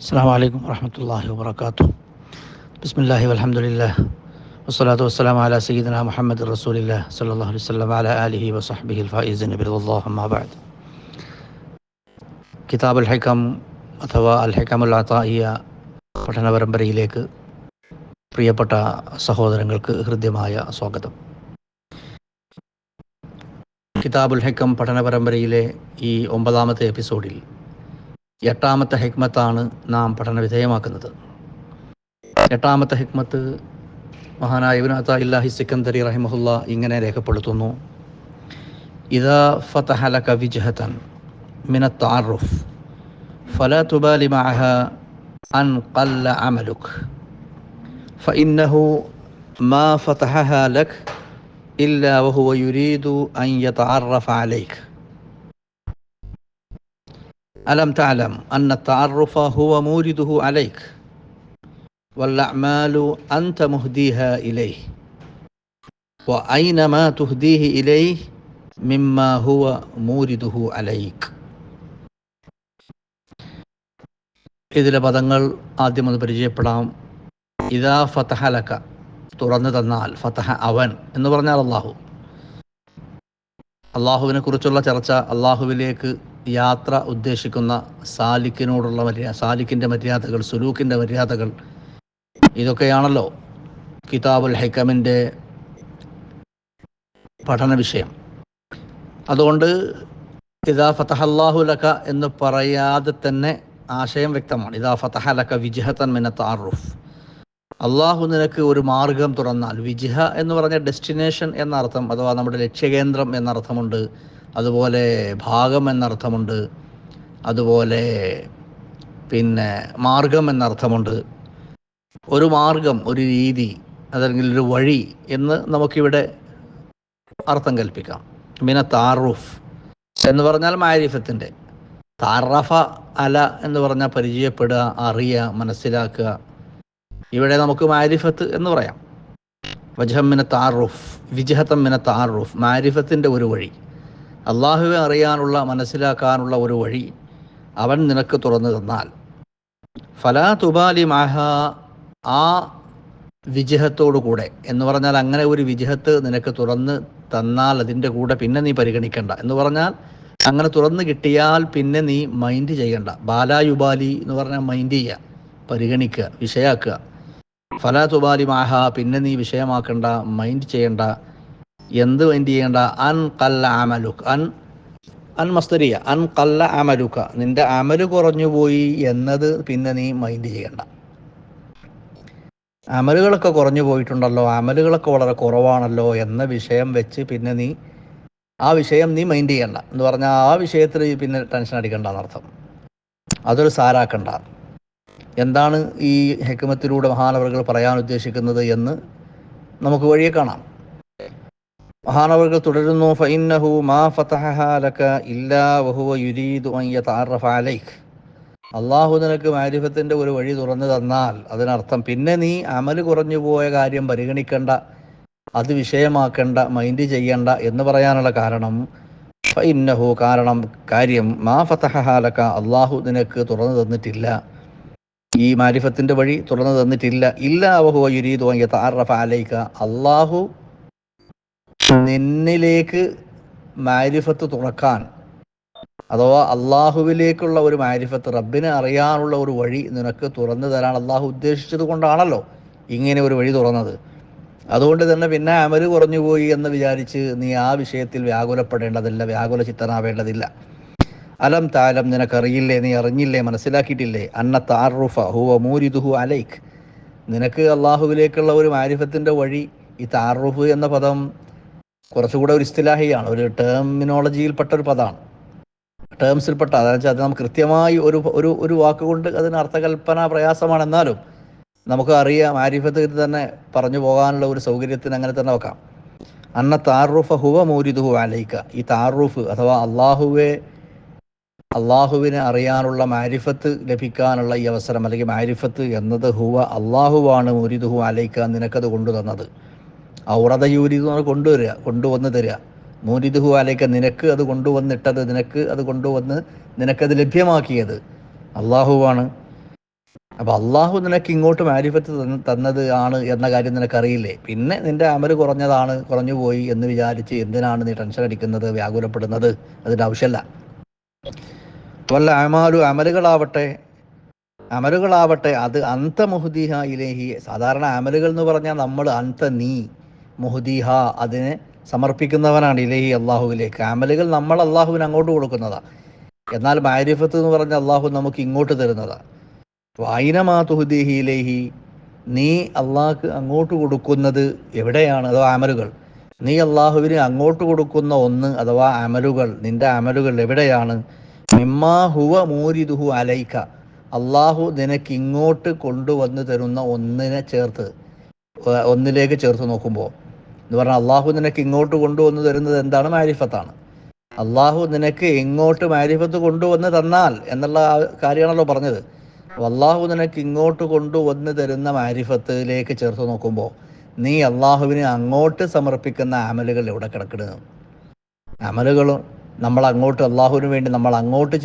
السلام عليكم ورحمة الله وبركاته. بسم الله والحمد لله والصلاة والسلام على سيدنا محمد رسول الله صلى الله عليه وسلم وعلى آله وصحبه الفائزين برضا الله. أما بعد. കിതാബ് അൽ ഹിക്കം അഥവാ അൽ ഹിക്കമുൽ അതാഇയ പഠന പരമ്പരയിലേക്ക് പ്രിയപ്പെട്ട സഹോദരങ്ങൾക്ക് ഹൃദ്യമായ സ്വാഗതം. കിതാബുൽ ഹിക്കം പഠന പരമ്പരയിലെ ഈ 9ാമത്തെ എപ്പിസോഡിൽ 8ാമത്തെ ഹിക്മത്താണ് നാം പഠന വിധേയമാക്കുന്നത്. 8ാമത്തെ ഹിക്മത്ത് മഹാനായ ഇബ്നു അതാഇല്ലാഹി സിക്കന്ദരി റഹിമഹുല്ലാ ഇങ്ങനെ രേഖപ്പെടുത്തുന്നു: ഇദാ ഫതഹ ലക വിജ്ഹതൻ മിന തഅറുഫ് ഫലാ തുബാലി മഅഹ അൻ ഖല്ല അമലുക ഫഇന്നഹു മാ ഫതഹഹ ലക ഇല്ലാ വഹുവ യുരീദു അൻ യതഅറഫ അലൈക. ألم تعلم أن التعرف هو مورده عليك والأعمال أنت مهديها إليه وأينما تهديه إليه مما هو مورده عليك. ഇതിലെ പദങ്ങൾ ആദ്യം ഒന്ന് പരിചയപ്പെടാം. ഇദാ ഫതഹ ലക, തുറന്നു തന്നാൽ. ഫതഹ അവൻ എന്ന് പറഞ്ഞാൽ അള്ളാഹുവിനെ കുറിച്ചുള്ള ചർച്ച, അള്ളാഹുവിലേക്ക് യാത്ര ഉദ്ദേശിക്കുന്ന സാലിക്കിനോടുള്ള സാലിക്കിൻ്റെ മര്യാദകൾ, സുലൂക്കിൻ്റെ മര്യാദകൾ, ഇതൊക്കെയാണല്ലോ കിതാബുൽ ഹിക്കമിൻ്റെ പഠന വിഷയം. അതുകൊണ്ട് ഇദാ ഫതഹല്ലാഹു ലക എന്ന് പറയാതെ തന്നെ ആശയം വ്യക്തമാണ്. ഇദാ ഫതഹ ലക വിജ്ഹതൻ മിന തഅറുഫ്, അള്ളാഹു നിനക്ക് ഒരു മാർഗം തുറന്നാൽ. വിജ്ഹ എന്ന് പറഞ്ഞ ഡെസ്റ്റിനേഷൻ എന്നർത്ഥം, അഥവാ നമ്മുടെ ലക്ഷ്യകേന്ദ്രം എന്നർത്ഥമുണ്ട്. അതുപോലെ ഭാഗം എന്നർത്ഥമുണ്ട്. അതുപോലെ മാർഗം എന്നർത്ഥമുണ്ട്. ഒരു മാർഗം, ഒരു രീതി, അതല്ലെങ്കിൽ ഒരു വഴി എന്ന് നമുക്കിവിടെ അർത്ഥം കൽപ്പിക്കാം. മിന താറുഫ് എന്ന് പറഞ്ഞാൽ മാരിഫത്തിൻ്റെ. താറഫ അല എന്ന് പറഞ്ഞാൽ പരിചയപ്പെടുക, അറിയുക, മനസ്സിലാക്കുക. ഇവിടെ നമുക്ക് മാരിഫത്ത് എന്ന് പറയാം. വജ്ഹം മിന താറുഫ്, വിജ്ഹതം മിന താറുഫ്, മാരിഫത്തിൻ്റെ ഒരു വഴി, അള്ളാഹുവെ അറിയാനുള്ള, മനസ്സിലാക്കാനുള്ള ഒരു വഴി അവൻ നിനക്ക് തുറന്നു തന്നാൽ. ഫലാ തുബാലി മഅഹ, ആ വിജ്ഹത്തോടു കൂടെ എന്ന് പറഞ്ഞാൽ അങ്ങനെ ഒരു വിജ്ഹത്ത് നിനക്ക് തുറന്ന് തന്നാൽ അതിൻ്റെ കൂടെ പിന്നെ നീ പരിഗണിക്കണ്ട എന്ന് പറഞ്ഞാൽ, അങ്ങനെ തുറന്ന് കിട്ടിയാൽ പിന്നെ നീ മൈൻഡ് ചെയ്യണ്ട. ബാലായുബാലി എന്ന് പറഞ്ഞാൽ മൈൻഡ് ചെയ്യുക, പരിഗണിക്കുക, വിഷയാക്കുക. ഫലാ തുബാലി മഅഹ, പിന്നെ നീ വിഷയമാക്കണ്ട, മൈൻഡ് ചെയ്യണ്ട. എന്ത് മൈൻഡ് ചെയ്യേണ്ട? അൻ ഖല്ല അമലുക, അൻ മസ്തരിയ, അൻ ഖല്ല അമലുക, നിന്റെ അമല് കുറഞ്ഞുപോയി എന്നത് പിന്നെ നീ മൈൻഡ് ചെയ്യണ്ട. അമലുകളൊക്കെ കുറഞ്ഞു പോയിട്ടുണ്ടല്ലോ, അമലുകളൊക്കെ വളരെ കുറവാണല്ലോ എന്ന വിഷയം വെച്ച് പിന്നെ ആ വിഷയം നീ മൈൻഡ് ചെയ്യണ്ട എന്ന് പറഞ്ഞാൽ ആ വിഷയത്തിൽ പിന്നെ ടെൻഷൻ അടിക്കണ്ട എന്നർത്ഥം. അതൊരു സാരാക്കണ്ട. എന്താണ് ഈ ഹിക്മത്തിലൂടെ മഹാനവറുകൾ പറയാൻ ഉദ്ദേശിക്കുന്നത് എന്ന് നമുക്ക് വഴിയെ കാണാം. മഹാനവറുകൾ തുടരുന്നു: ഫഇന്നഹു മാ ഫതഹഹ ലക ഇല്ലാ വഹുവ യുരീദു അൻ യതഅറഫ അലൈക. അള്ളാഹു നിനക്ക് മാരിഫത്തിൻ്റെ ഒരു വഴി തുറന്നു തന്നാൽ അതിനർത്ഥം പിന്നെ നീ അമല് കുറഞ്ഞു പോയ കാര്യം പരിഗണിക്കേണ്ട, അത് വിഷയമാക്കേണ്ട, മൈൻഡ് ചെയ്യണ്ട എന്ന് പറയാനുള്ള കാരണം, ഫഇന്നഹു, കാര്യം, മാ ഫതഹഹ ലക, അള്ളാഹു നിനക്ക് തുറന്നു തന്നിട്ടില്ല, ഈ മാരിഫത്തിൻ്റെ വഴി തുറന്നു തന്നിട്ടില്ല. ഇല്ലാ വഹുവ യുരീദു അൻ യതഅറഫ അലൈക, അള്ളാഹു നിന്നിലേക്ക് മാരിഫത്ത് തുറക്കാൻ, അഥവാ അള്ളാഹുവിലേക്കുള്ള ഒരു മാരിഫത്ത്, റബ്ബിനെ അറിയാനുള്ള ഒരു വഴി നിനക്ക് തുറന്നു തരാൻ അള്ളാഹു ഉദ്ദേശിച്ചത് കൊണ്ടാണല്ലോ ഇങ്ങനെ ഒരു വഴി തുറന്നത്. അതുകൊണ്ട് തന്നെ പിന്നെ അമല് കുറഞ്ഞുപോയി എന്ന് വിചാരിച്ച് നീ ആ വിഷയത്തിൽ വ്യാകുലപ്പെടേണ്ടതില്ല, വ്യാകുല ചിത്തനാവേണ്ടതില്ല. അലം താലം, നിനക്കറിയില്ലേ, നീ അറിഞ്ഞില്ലേ, മനസ്സിലാക്കിയിട്ടില്ലേ? അന്ന തഅറുഫ ഹുവ മൂരിദുഹു അലൈക്, നിനക്ക് അള്ളാഹുവിലേക്കുള്ള ഒരു മാരിഫത്തിൻ്റെ വഴി. ഈ തഅറുഫ് എന്ന പദം കുറച്ചുകൂടെ ഒരു ഇസ്തിലാഹിയാണ്, ഒരു ടെർമിനോളജിയിൽപ്പെട്ട ഒരു പദമാണ്, ടേംസിൽപ്പെട്ട. അതെന്ന് വെച്ചാൽ അത് നമുക്ക് കൃത്യമായി ഒരു വാക്കുകൊണ്ട് അതിന് അർത്ഥകൽപ്പന പ്രയാസമാണ്. എന്നാലും നമുക്ക് അറിയാം, മാരിഫത്ത് തന്നെ പറഞ്ഞു പോകാനുള്ള ഒരു സൗകര്യത്തിന് അങ്ങനെ തന്നെ വെക്കാം. അന്ന തഅറുഫ ഹുവ മൂരിദുഹു അലൈക, ഈ തഅറുഫ് അഥവാ അള്ളാഹുവിനെ അറിയാനുള്ള മാരിഫത്ത് ലഭിക്കാനുള്ള ഈ അവസരം, അല്ലെങ്കിൽ മാരിഫത്ത് എന്നത് ഹുവ, അള്ളാഹുവാണ്, മൂരിദുഹു അലൈക, നിനക്കത് കൊണ്ടുതന്നത്. ഔറദ യൂരിദു കൊണ്ടുവന്ന് തരിക. മൂരിദുഹു അലൈക, നിനക്ക് അത് കൊണ്ടുവന്നിട്ടത്, നിനക്ക് അത് കൊണ്ടുവന്ന് നിനക്കത് ലഭ്യമാക്കിയത് അള്ളാഹുവാണ്. അപ്പോൾ അള്ളാഹു നിനക്ക് ഇങ്ങോട്ട് മാരിഫത്ത് തന്നത് ആണ് എന്ന കാര്യം നിനക്കറിയില്ലേ? പിന്നെ നിൻ്റെ അമല് കുറഞ്ഞു പോയി എന്ന് വിചാരിച്ച് എന്തിനാണ് നീ ടെൻഷൻ അടിക്കുന്നത്, വ്യാകുലപ്പെടുന്നത്? അതിൻ്റെ ആവശ്യമല്ല. വല്ല അമലുകളാവട്ടെ അത് അന്ത മുഹ്ദിഹ ഇലേഹി. സാധാരണ അമലുകൾ എന്ന് പറഞ്ഞാൽ നമ്മൾ നീ മുഹ്ദിഹ അതിനെ സമർപ്പിക്കുന്നവനാണ് ഇലേഹി അള്ളാഹുവിലേക്ക്. അമലുകൾ നമ്മൾ അള്ളാഹുവിന് അങ്ങോട്ട് കൊടുക്കുന്നതാണ്. എന്നാൽ മാരിഫത്ത് എന്ന് പറഞ്ഞാൽ അള്ളാഹു നമുക്ക് ഇങ്ങോട്ട് തരുന്നതാണ്. വായിനമാ തുഹ്ദിഹി ഇലേഹി, നീ അള്ളാഹ്ക്ക് അങ്ങോട്ട് കൊടുക്കുന്നത് എവിടെയാണ്? അഥവാ അമലുകൾ, നീ അള്ളാഹുവിന് അങ്ങോട്ട് കൊടുക്കുന്ന ഒന്ന് അഥവാ അമലുകൾ, നിൻ്റെ അമലുകൾ എവിടെയാണ്? മിമ്മാ ഹുവ മൂരിദുഹു അലൈക്ക, അള്ളാഹു നിനക്ക് ഇങ്ങോട്ട് കൊണ്ടുവന്ന് തരുന്ന ഒന്നിലേക്ക് ചേർത്ത് നോക്കുമ്പോൾ എന്ന് പറഞ്ഞാൽ അള്ളാഹു നിനക്ക് ഇങ്ങോട്ട് കൊണ്ടുവന്ന് തരുന്നത് എന്താണ്? മാരിഫത്താണ്. അള്ളാഹു നിനക്ക് ഇങ്ങോട്ട് മാരിഫത്ത് കൊണ്ടുവന്ന് തന്നാൽ എന്നുള്ള കാര്യമാണല്ലോ പറഞ്ഞത്. അള്ളാഹു നിനക്ക് ഇങ്ങോട്ട് കൊണ്ടുവന്ന് തരുന്ന മാരിഫത്തിലേക്ക് ചേർത്ത് നോക്കുമ്പോൾ നീ അള്ളാഹുവിന് അങ്ങോട്ട് സമർപ്പിക്കുന്ന അമലുകൾ എവിടെ കിടക്കുന്നത്? അമലുകളും നമ്മൾ അങ്ങോട്ട് അള്ളാഹുവിന് വേണ്ടി നമ്മൾ അങ്ങോട്ട്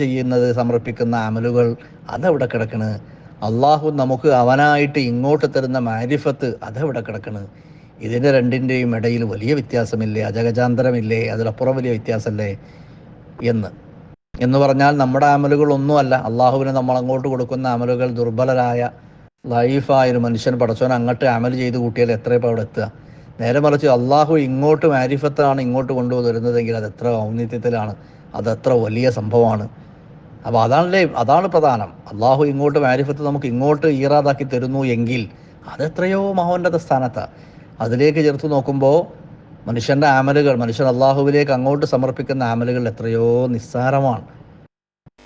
സമർപ്പിക്കുന്ന അമലുകൾ അതെവിടെ കിടക്കണ്? അള്ളാഹു നമുക്ക് അവനായിട്ട് ഇങ്ങോട്ട് തരുന്ന മാരിഫത്ത് അതെവിടെ കിടക്കണ്? ഇതിൻ്റെ രണ്ടിൻ്റെയും ഇടയിൽ വലിയ വ്യത്യാസമില്ലേ? അജഗജാന്തരമില്ലേ? അതിലപ്പുറം വലിയ വ്യത്യാസമല്ലേ എന്ന് പറഞ്ഞാൽ നമ്മുടെ അമലുകളൊന്നുമല്ല. അള്ളാഹുവിന് നമ്മൾ അങ്ങോട്ട് കൊടുക്കുന്ന അമലുകൾ ദുർബലരായ ലൈഫായൊരു മനുഷ്യൻ പടച്ചോൻ അങ്ങോട്ട് അമൽ ചെയ്ത് കൂട്ടിയാൽ എത്രയപ്പോൾ അവിടെ എത്തുക? നേരെ മറിച്ച് അള്ളാഹു ഇങ്ങോട്ട് മാരിഫത്താണ് ഇങ്ങോട്ട് കൊണ്ടുവരുന്നതെങ്കിൽ അതെത്ര ഔന്നിത്യത്തിലാണ്, അതെത്ര വലിയ സംഭവമാണ്. അപ്പോൾ അതാണ് പ്രധാനം. അള്ളാഹു ഇങ്ങോട്ട് മാരിഫത്ത് നമുക്ക് ഇങ്ങോട്ട് ഈറാദാക്കി തരുന്നു എങ്കിൽ അതെത്രയോ മഹോന്നത സ്ഥാനത്താണ്. അതിലേക്ക് ചേർത്ത് നോക്കുമ്പോൾ മനുഷ്യൻ്റെ അമലുകൾ, മനുഷ്യൻ അള്ളാഹുവിലേക്ക് അങ്ങോട്ട് സമർപ്പിക്കുന്ന അമലുകൾ എത്രയോ നിസ്സാരമാണ്.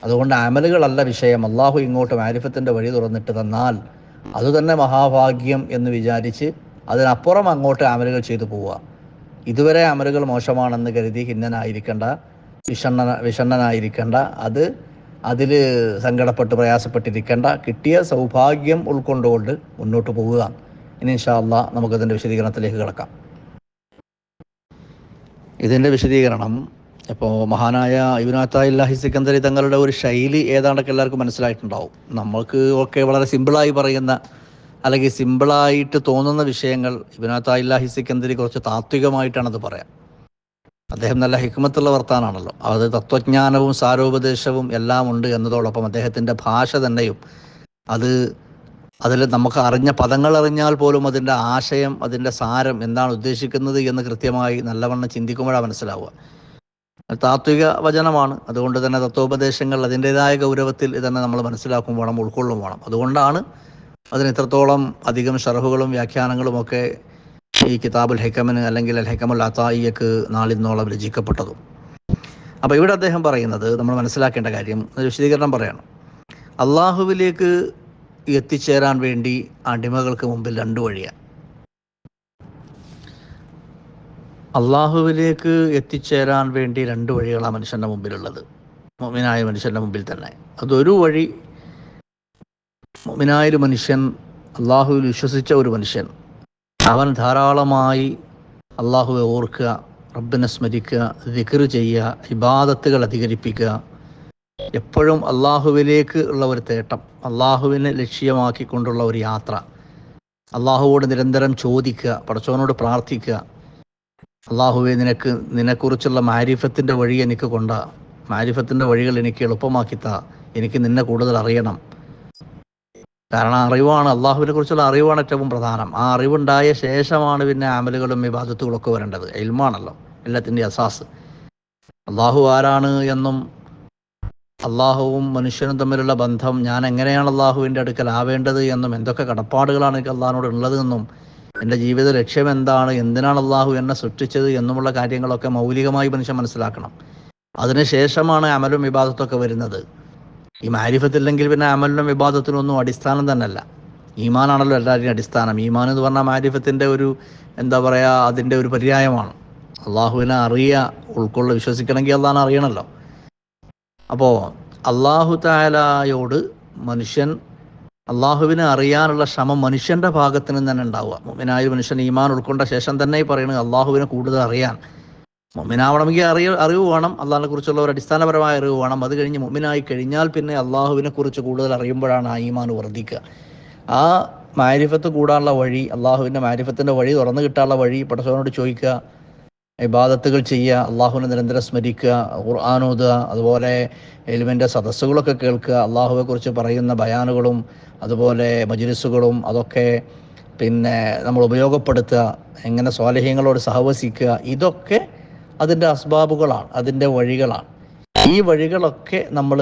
അതുകൊണ്ട് അമലുകളല്ല വിഷയം. അള്ളാഹു ഇങ്ങോട്ട് മാരിഫത്തിൻ്റെ വഴി തുറന്നിട്ട് തന്നാൽ അതുതന്നെ മഹാഭാഗ്യം എന്ന് വിചാരിച്ച് അതിനപ്പുറം അങ്ങോട്ട് അമലുകൾ ചെയ്തു പോവുക. ഇതുവരെ അമലുകൾ മോശമാണെന്ന് കരുതി ഖിന്നനായിരിക്കേണ്ട, വിഷണ്ണനായിരിക്കേണ്ട, അതിൽ സങ്കടപ്പെട്ട് പ്രയാസപ്പെട്ടിരിക്കേണ്ട. കിട്ടിയ സൗഭാഗ്യം ഉൾക്കൊണ്ടുകൊണ്ട് മുന്നോട്ട് പോവുക. ഇനി ഇൻഷാ അല്ലാഹ് നമുക്കതിൻ്റെ വിശദീകരണത്തിലേക്ക് കിടക്കാം. ഇതിൻ്റെ വിശദീകരണം ഇപ്പോൾ മഹാനായ ഇബ്നു അത്താഇല്ലാഹി സിക്കന്ദരി തങ്ങളുടെ ഒരു ശൈലി ഏതാണ്ടൊക്കെ എല്ലാവർക്കും മനസ്സിലായിട്ടുണ്ടാവും. നമ്മൾക്ക് ഒക്കെ വളരെ സിമ്പിളായി പറയുന്ന അല്ലെങ്കിൽ സിമ്പിളായിട്ട് തോന്നുന്ന വിഷയങ്ങൾ ഇബ്നു അത്താഇല്ലാഹി സിക്കന്ദരി കുറച്ച് താത്വികമായിട്ടാണത് പറയാം. അദ്ദേഹം നല്ല ഹിക്മത്തുള്ള വർത്താനാണല്ലോ. അത് തത്വജ്ഞാനവും സാരോപദേശവും എല്ലാം ഉണ്ട് എന്നതോടൊപ്പം അദ്ദേഹത്തിൻ്റെ ഭാഷ തന്നെയും അതിൽ നമുക്ക് അറിഞ്ഞ പദങ്ങൾ അറിഞ്ഞാൽ പോലും അതിൻ്റെ ആശയം, അതിൻ്റെ സാരം എന്താണ് ഉദ്ദേശിക്കുന്നത് എന്ന് കൃത്യമായി നല്ലവണ്ണം ചിന്തിക്കുമ്പോഴാണ് മനസ്സിലാവുക. താത്വിക വചനമാണ്. അതുകൊണ്ട് തന്നെ തത്വോപദേശങ്ങൾ അതിൻ്റേതായ ഗൗരവത്തിൽ തന്നെ നമ്മൾ മനസ്സിലാക്കും വേണം, ഉൾക്കൊള്ളും വേണം. അതുകൊണ്ടാണ് അതിന് ഇത്രത്തോളം അധികം ഷർഹുകളും വ്യാഖ്യാനങ്ങളും ഒക്കെ ഈ കിതാബുൽ ഹെക്കമിന് അല്ലെങ്കിൽ അൽ ഹെക്കമുൽ അത്തായിയക്ക് നാളിന്നോളം രചിക്കപ്പെട്ടതും. അപ്പോൾ ഇവിടെ അദ്ദേഹം പറയുന്നത് നമ്മൾ മനസ്സിലാക്കേണ്ട കാര്യം, വിശദീകരണം പറയണം. അള്ളാഹുവിലേക്ക് എത്തിച്ചേരാൻ വേണ്ടി അടിമകൾക്ക് മുമ്പിൽ രണ്ട് വഴിയാണ്. അള്ളാഹുവിലേക്ക് എത്തിച്ചേരാൻ വേണ്ടി രണ്ട് വഴികളാണ് മനുഷ്യൻ്റെ മുമ്പിലുള്ളത്, മുഅ്മിനായ മനുഷ്യൻ്റെ മുമ്പിൽ തന്നെ. അതൊരു വഴി, മുഅ്മിനായൊരു മനുഷ്യൻ, അള്ളാഹുവിൽ വിശ്വസിച്ച ഒരു മനുഷ്യൻ, അവൻ ധാരാളമായി അള്ളാഹുവെ ഓർക്കുക, റബ്ബിനെ സ്മരിക്കുക, ദിക്ർ ചെയ്യുക, ഇബാദത്തുകൾ അധികരിപ്പിക്കുക, എപ്പോഴും അള്ളാഹുവിലേക്ക് ഉള്ള ഒരു തേട്ടം, അള്ളാഹുവിനെ ലക്ഷ്യമാക്കിക്കൊണ്ടുള്ള ഒരു യാത്ര, അള്ളാഹുവോട് നിരന്തരം ചോദിക്കുക, പടച്ചവനോട് പ്രാർത്ഥിക്കുക, അള്ളാഹുവെ നിന്നെക്കുറിച്ചുള്ള മാരിഫത്തിൻ്റെ വഴി എനിക്ക് മാരിഫത്തിൻ്റെ വഴികൾ എനിക്ക് എളുപ്പമാക്കിത്താ, എനിക്ക് നിന്നെ കൂടുതൽ അറിയണം. കാരണം അറിവാണ്, അള്ളാഹുവിനെ കുറിച്ചുള്ള അറിവാണ് ഏറ്റവും പ്രധാനം. ആ അറിവുണ്ടായ ശേഷമാണ് പിന്നെ അമലുകളും ഇബാദത്തുകളൊക്കെ വരേണ്ടത്. ഇൽമാണല്ലോ എല്ലാത്തിൻ്റെ അസാസ്. അള്ളാഹു ആരാണ് എന്നും അള്ളാഹുവും മനുഷ്യനും തമ്മിലുള്ള ബന്ധം, ഞാൻ എങ്ങനെയാണ് അള്ളാഹുവിൻ്റെ അടുക്കൽ ആവേണ്ടത് എന്നും, എന്തൊക്കെ കടപ്പാടുകളാണ് എനിക്ക് അള്ളാഹിനോട് ഉള്ളതെന്നും, എൻ്റെ ജീവിത ലക്ഷ്യം എന്താണ്, എന്തിനാണ് അള്ളാഹു എന്നെ സൃഷ്ടിച്ചത് എന്നുമുള്ള കാര്യങ്ങളൊക്കെ മൗലികമായി മനുഷ്യൻ മനസ്സിലാക്കണം. അതിനുശേഷമാണ് അമലും ഇബാദത്തൊക്കെ വരുന്നത്. ഈ മാരിഫത്തില്ലെങ്കിൽ പിന്നെ അമലിനും വിവാദത്തിനൊന്നും അടിസ്ഥാനം തന്നെയല്ല. ഈമാനാണല്ലോ എല്ലാവരുടെയും അടിസ്ഥാനം. ഈമാൻ എന്ന് പറഞ്ഞാൽ മാരിഫത്തിൻ്റെ ഒരു അതിൻ്റെ ഒരു പര്യായമാണ്. അള്ളാഹുവിനെ വിശ്വസിക്കണമെങ്കിൽ അള്ളാഹിനെ അറിയണമല്ലോ. അപ്പോൾ അള്ളാഹു തആലയോട് മനുഷ്യൻ അള്ളാഹുവിനെ അറിയാനുള്ള ശ്രമം മനുഷ്യൻ്റെ ഭാഗത്ത് നിന്ന് തന്നെ ഉണ്ടാവുക. മുഅ്മിനായ മനുഷ്യൻ ഈമാൻ ഉൾക്കൊണ്ട ശേഷം തന്നെ പറയുന്നത് അള്ളാഹുവിനെ കൂടുതൽ അറിയാൻ, മുഅ്മിനാവണമെങ്കിൽ അറിവ് വേണം, അള്ളാഹിനെ കുറിച്ചുള്ള ഒരു അടിസ്ഥാനപരമായ അറിവ് വേണം. അത് കഴിഞ്ഞ് മുഅ്മിനായി കഴിഞ്ഞാൽ പിന്നെ അള്ളാഹുവിനെ കുറിച്ച് കൂടുതൽ അറിയുമ്പോഴാണ് ആ ഈമാൻ വർദ്ധിക്കുക. ആ മാരിഫത്ത് കൂടാനുള്ള വഴി, അള്ളാഹുവിൻ്റെ മാരിഫത്തിൻ്റെ വഴി തുറന്നു കിട്ടാനുള്ള വഴി പടച്ചവനോട് ചോദിക്കുക, ഇബാദത്തുകൾ ചെയ്യുക, അള്ളാഹുവിനെ നിരന്തരം സ്മരിക്കുക, ഖുർആൻ ഓതുക, അതുപോലെ ഇൽമിൻ്റെ സദസ്സുകളൊക്കെ കേൾക്കുക, അള്ളാഹുവെക്കുറിച്ച് പറയുന്ന ബയാനുകളും അതുപോലെ മജ്ലിസുകളും അതൊക്കെ പിന്നെ നമ്മൾ ഉപയോഗപ്പെടുത്തുക, എങ്ങനെ സ്വാലിഹ്യങ്ങളോട് സഹവസിക്കുക, ഇതൊക്കെ അതിൻ്റെ അസ്ബാബുകളാണ്, അതിൻ്റെ വഴികളാണ്. ഈ വഴികളൊക്കെ നമ്മൾ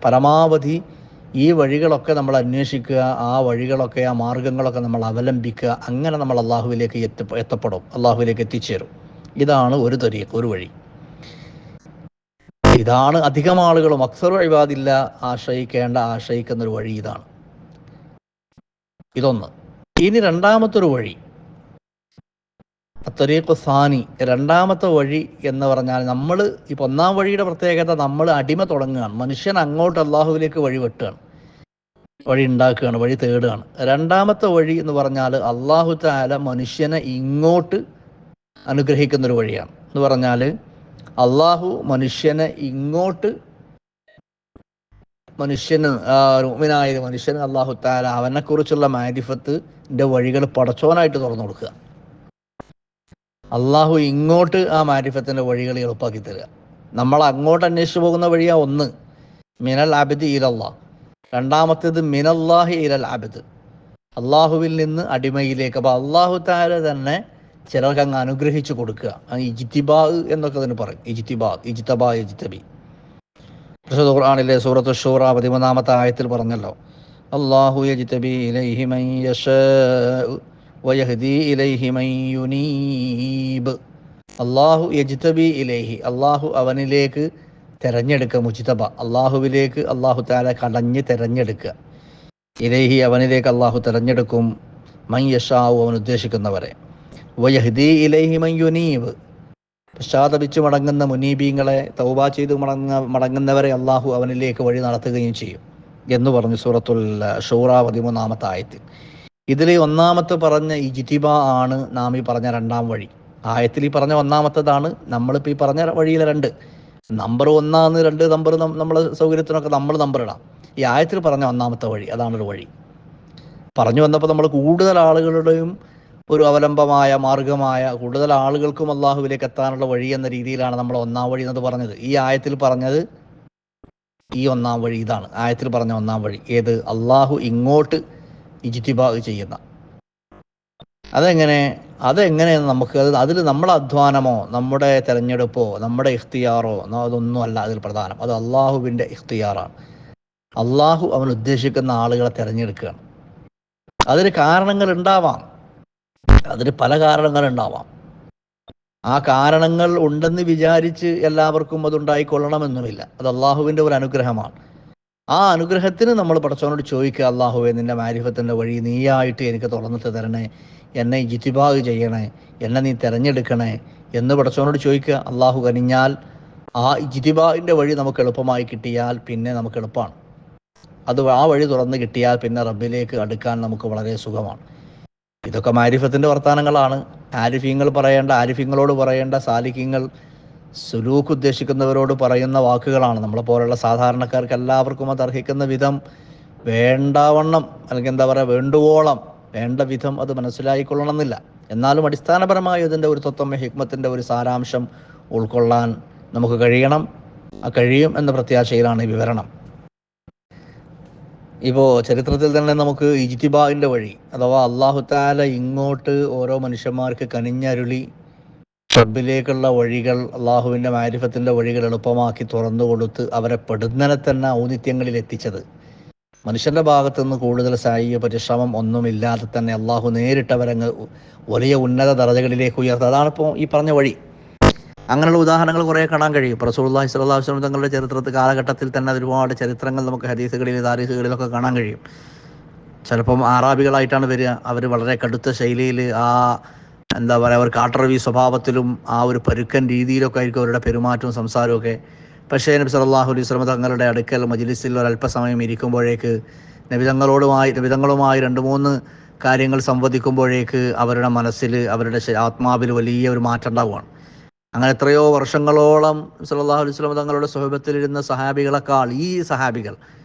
പരമാവധി ഈ വഴികളൊക്കെ നമ്മൾ അന്വേഷിക്കുക, ആ വഴികളൊക്കെ ആ മാർഗങ്ങളൊക്കെ നമ്മൾ അവലംബിക്കുക. അങ്ങനെ നമ്മൾ അള്ളാഹുവിലേക്ക് എത്തപ്പെടും, അള്ളാഹുവിലേക്ക് എത്തിച്ചേരും. ഇതാണ് ഒരു തരീഖ്, ഒരു വഴി. ഇതാണ് അധികം ആളുകളും അക്സറു ഇബാദില്ല ആശ്രയിക്കുന്നൊരു വഴി. ഇതാണ് ഇതൊന്ന്. ഇനി രണ്ടാമത്തൊരു വഴി, തരീഖു സാനി, രണ്ടാമത്തെ വഴി എന്ന് പറഞ്ഞാൽ, നമ്മൾ ഇപ്പോൾ ഒന്നാം വഴിയുടെ പ്രത്യേകത, നമ്മൾ അടിമ തുടങ്ങുകയാണ്, മനുഷ്യൻ അങ്ങോട്ട് അള്ളാഹുവിലേക്ക് വഴി വെട്ടുകയാണ്, വഴി ഉണ്ടാക്കുകയാണ്, വഴി തേടുകയാണ്. രണ്ടാമത്തെ വഴി എന്ന് പറഞ്ഞാൽ അള്ളാഹു തആല മനുഷ്യനെ ഇങ്ങോട്ട് അനുഗ്രഹിക്കുന്നൊരു വഴിയാണ്. എന്ന് പറഞ്ഞാൽ അള്ളാഹു മനുഷ്യനെ ഇങ്ങോട്ട്, മുഅ്മിനായ മനുഷ്യന് അള്ളാഹു തആല അവനെക്കുറിച്ചുള്ള മാരിഫത്തിൻ്റെ വഴികൾ പടച്ചോനായിട്ട് തുറന്നു കൊടുക്കുക. അള്ളാഹു ഇങ്ങോട്ട് ആ മാരിഫത്തിൻ്റെ വഴികൾ എളുപ്പമാക്കി തരിക. നമ്മൾ അങ്ങോട്ട് അന്വേഷിച്ചു പോകുന്ന വഴിയാ ഒന്ന്, മിനൽ അബ്ദി ഇലല്ലാഹ്. രണ്ടാമത്തേത് മിനല്ലാഹി ഇലൽ അബ്ദ്, അള്ളാഹുവിൽ നിന്ന് അടിമയിലേക്ക്. അപ്പോൾ അള്ളാഹു തആല തന്നെ ചിലർക്ക് അങ്ങ് അനുഗ്രഹിച്ചു കൊടുക്കുക. ഇജ്തിബാ എന്നൊക്കെ അതിന് പറയും. ഇജ്തബി. പരിശുദ്ധ ഖുർആനിലെ സൂറത്തു ശൂറ 13-ാമത്തെ ആയത്തിൽ പറഞ്ഞല്ലോ, അല്ലാഹു യജ്തബി ഇലൈഹി മൻ യശാഉ വയഹ്ദി ഇലൈഹി മൻ യുനീബ്. അല്ലാഹു യജ്തബി ഇലൈഹി, അല്ലാഹു അവനിലേക്ക് തിരഞ്ഞെടുക്കുക. മുജ്തബ, അള്ളാഹുവിലേക്ക് അല്ലാഹു തആല കടഞ്ഞ് തിരഞ്ഞെടുക്കുക. ഇലൈഹി, അവനിലേക്ക് അല്ലാഹു തിരഞ്ഞെടുക്കും. മൻ യശാഉ, അവൻ ഉദ്ദേശിക്കുന്നവരെ. വയഹ്ദി ഇലൈഹി മൻ യുനീബ്, പശ്ചാത്തപിച്ച് മടങ്ങുന്ന മുനീബീങ്ങളെ, തൗബ ചെയ്ത് മടങ്ങുന്നവരെ അള്ളാഹു അവനിലേക്ക് വഴി നടത്തുകയും ചെയ്യും എന്ന് പറഞ്ഞു സൂറത്തുൽ ശൂറ 13-ാമത്തെ ആയത്തിൽ. ഇതിൽ ഒന്നാമത്തെ പറഞ്ഞ ഇജ്തിബ ആണ് നാം ഈ പറഞ്ഞ രണ്ടാം വഴി. ആയത്തിൽ ഈ പറഞ്ഞ ഒന്നാമത്തേതാണ്, നമ്മളിപ്പോൾ ഈ പറഞ്ഞ വഴിയിലെ രണ്ട്. നമ്പർ 1, 2 നമ്പർ നമ്മളെ സൗകര്യത്തിനൊക്കെ നമ്മൾ നമ്പർ ഇടാം. ഈ ആയത്തിൽ പറഞ്ഞ ഒന്നാമത്തെ വഴി, അതാണൊരു വഴി. പറഞ്ഞു വന്നപ്പോൾ നമ്മൾ കൂടുതൽ ആളുകളുടെയും ഒരു അവലംബമായ മാർഗമായ, കൂടുതൽ ആളുകൾക്കും അള്ളാഹുവിലേക്ക് എത്താനുള്ള വഴി എന്ന രീതിയിലാണ് നമ്മൾ ഒന്നാം വഴി എന്നത് പറഞ്ഞത്. ഈ ആയത്തിൽ പറഞ്ഞത് ഈ ഒന്നാം വഴി ഇതാണ്. ആയത്തിൽ പറഞ്ഞ ഒന്നാം വഴി ഏത്? അള്ളാഹു ഇങ്ങോട്ട് ഇജ്തിബാ ചെയ്യുന്ന. അതെങ്ങനെയെന്ന് നമുക്ക് അതിൽ നമ്മുടെ അധ്വാനമോ നമ്മുടെ തിരഞ്ഞെടുപ്പോ നമ്മുടെ ഇഖ്തിയാറോ അതൊന്നും അല്ല അതിൽ പ്രധാനം. അത് അള്ളാഹുവിൻ്റെ ഇഖ്തിയാറാണ്. അള്ളാഹു അവൻ ഉദ്ദേശിക്കുന്ന ആളുകളെ തിരഞ്ഞെടുക്കുകയാണ്. അതിന് കാരണങ്ങൾ ഉണ്ടാവാം, അതിന് പല കാരണങ്ങളുണ്ടാവാം. ആ കാരണങ്ങൾ ഉണ്ടെന്ന് വിചാരിച്ച് എല്ലാവർക്കും അതുണ്ടായിക്കൊള്ളണമെന്നുമില്ല. അത് അള്ളാഹുവിൻ്റെ ഒരു അനുഗ്രഹമാണ്. ആ അനുഗ്രഹത്തിന് നമ്മൾ പടച്ചവനോട് ചോദിക്കുക, അള്ളാഹുവേ, നിൻ്റെ മാരിഫത്തിൻ്റെ വഴി നീയായിട്ട് എനിക്ക് തുറന്നിട്ട് തരണേ, എന്നെ ഇജ്തിബാ ചെയ്യണേ, എന്നെ നീ തിരഞ്ഞെടുക്കണേ എന്ന് പടച്ചവനോട് ചോദിക്കുക. അള്ളാഹു കനിഞ്ഞാൽ ആ ഇജ്തിബാൻ്റെ വഴി നമുക്ക് എളുപ്പമായി കിട്ടിയാൽ പിന്നെ നമുക്ക് എളുപ്പമാണ്. ആ വഴി തുറന്ന് കിട്ടിയാൽ പിന്നെ റബ്ബിലേക്ക് അടുക്കാൻ നമുക്ക് വളരെ സുഖമാണ്. ഇതൊക്കെ മാരിഫത്തിൻ്റെ വർത്തമാനങ്ങളാണ്. ആരിഫീങ്ങളോട് പറയേണ്ട, സാലിഹ്യങ്ങൾ സുലൂക്ക് ഉദ്ദേശിക്കുന്നവരോട് പറയുന്ന വാക്കുകളാണ്. നമ്മളെപ്പോലുള്ള സാധാരണക്കാർക്ക് എല്ലാവർക്കും അത് അർഹിക്കുന്ന വിധം വേണ്ടവണ്ണം, അല്ലെങ്കിൽ വേണ്ടുവോളം വേണ്ട വിധം അത് മനസ്സിലായിക്കൊള്ളണമെന്നില്ല. എന്നാലും അടിസ്ഥാനപരമായി ഇതിൻ്റെ ഒരു തത്വം, ഹിക്മത്തിൻ്റെ ഒരു സാരാംശം ഉൾക്കൊള്ളാൻ നമുക്ക് കഴിയും എന്ന പ്രത്യാശയിലാണ് ഈ വിവരണം. ഇപ്പോൾ ചരിത്രത്തിൽ തന്നെ നമുക്ക് ഇജ്തിബാഇൻ്റെ വഴി, അഥവാ അല്ലാഹു തആല ഇങ്ങോട്ട് ഓരോ മനുഷ്യന്മാർക്ക് കനിഞ്ഞരുളി റബ്ബിലേക്കുള്ള വഴികൾ, അള്ളാഹുവിൻ്റെ മാരിഫത്തിൻ്റെ വഴികൾ എളുപ്പമാക്കി തുറന്നു കൊടുത്ത് അവരെ പെടുന്നനെ തന്നെ ഔന്നിത്യങ്ങളിൽ എത്തിച്ചത്, മനുഷ്യൻ്റെ ഭാഗത്തുനിന്ന് കൂടുതൽ സായിക പരിശ്രമം ഒന്നുമില്ലാതെ തന്നെ അള്ളാഹു നേരിട്ടവരങ്ങ് വലിയ ഉന്നത ദറജകളിലേക്ക് ഉയർത്തുക. അതാണിപ്പോൾ ഈ പറഞ്ഞ വഴി. അങ്ങനെയുള്ള ഉദാഹരണങ്ങൾ കുറേ കാണാൻ കഴിയും. റസൂലുള്ളാഹി സ്വല്ലല്ലാഹു അലൈഹി വസല്ലം തങ്ങളുടെ കാലഘട്ടത്തിൽ തന്നെ ഒരുപാട് ചരിത്രങ്ങൾ നമുക്ക് ഹദീസുകളിൽ താരീഖുകളിലൊക്കെ കാണാൻ കഴിയും. ചിലപ്പം ആറാബികളായിട്ടാണ് വരിക. അവർ വളരെ കടുത്ത ശൈലിയിൽ, ഒരു കാട്ടറവി സ്വഭാവത്തിലും ആ ഒരു പരുക്കൻ രീതിയിലൊക്കെ ആയിരിക്കും അവരുടെ പെരുമാറ്റവും സംസാരമൊക്കെ. പക്ഷേ നബി സല്ലല്ലാഹു അലൈഹി വസല്ലം തങ്ങളുടെ അടുക്കൽ മജ്ലിസിൽ ഒരല്പസമയം ഇരിക്കുമ്പോഴേക്ക് നബിതങ്ങളുമായി 2-3 കാര്യങ്ങൾ സംവദിക്കുമ്പോഴേക്ക് അവരുടെ മനസ്സിൽ, അവരുടെ ആത്മാവിൽ വലിയ ഒരു മാറ്റം ഉണ്ടാവുകയാണ്. അങ്ങനെ എത്രയോ വർഷങ്ങളോളം സല്ലല്ലാഹു അലൈഹി വസല്ലം തങ്ങളുടെ സ്വഹബത്തിലിരുന്ന സഹാബികളെക്കാൾ ഈ സഹാബികൾ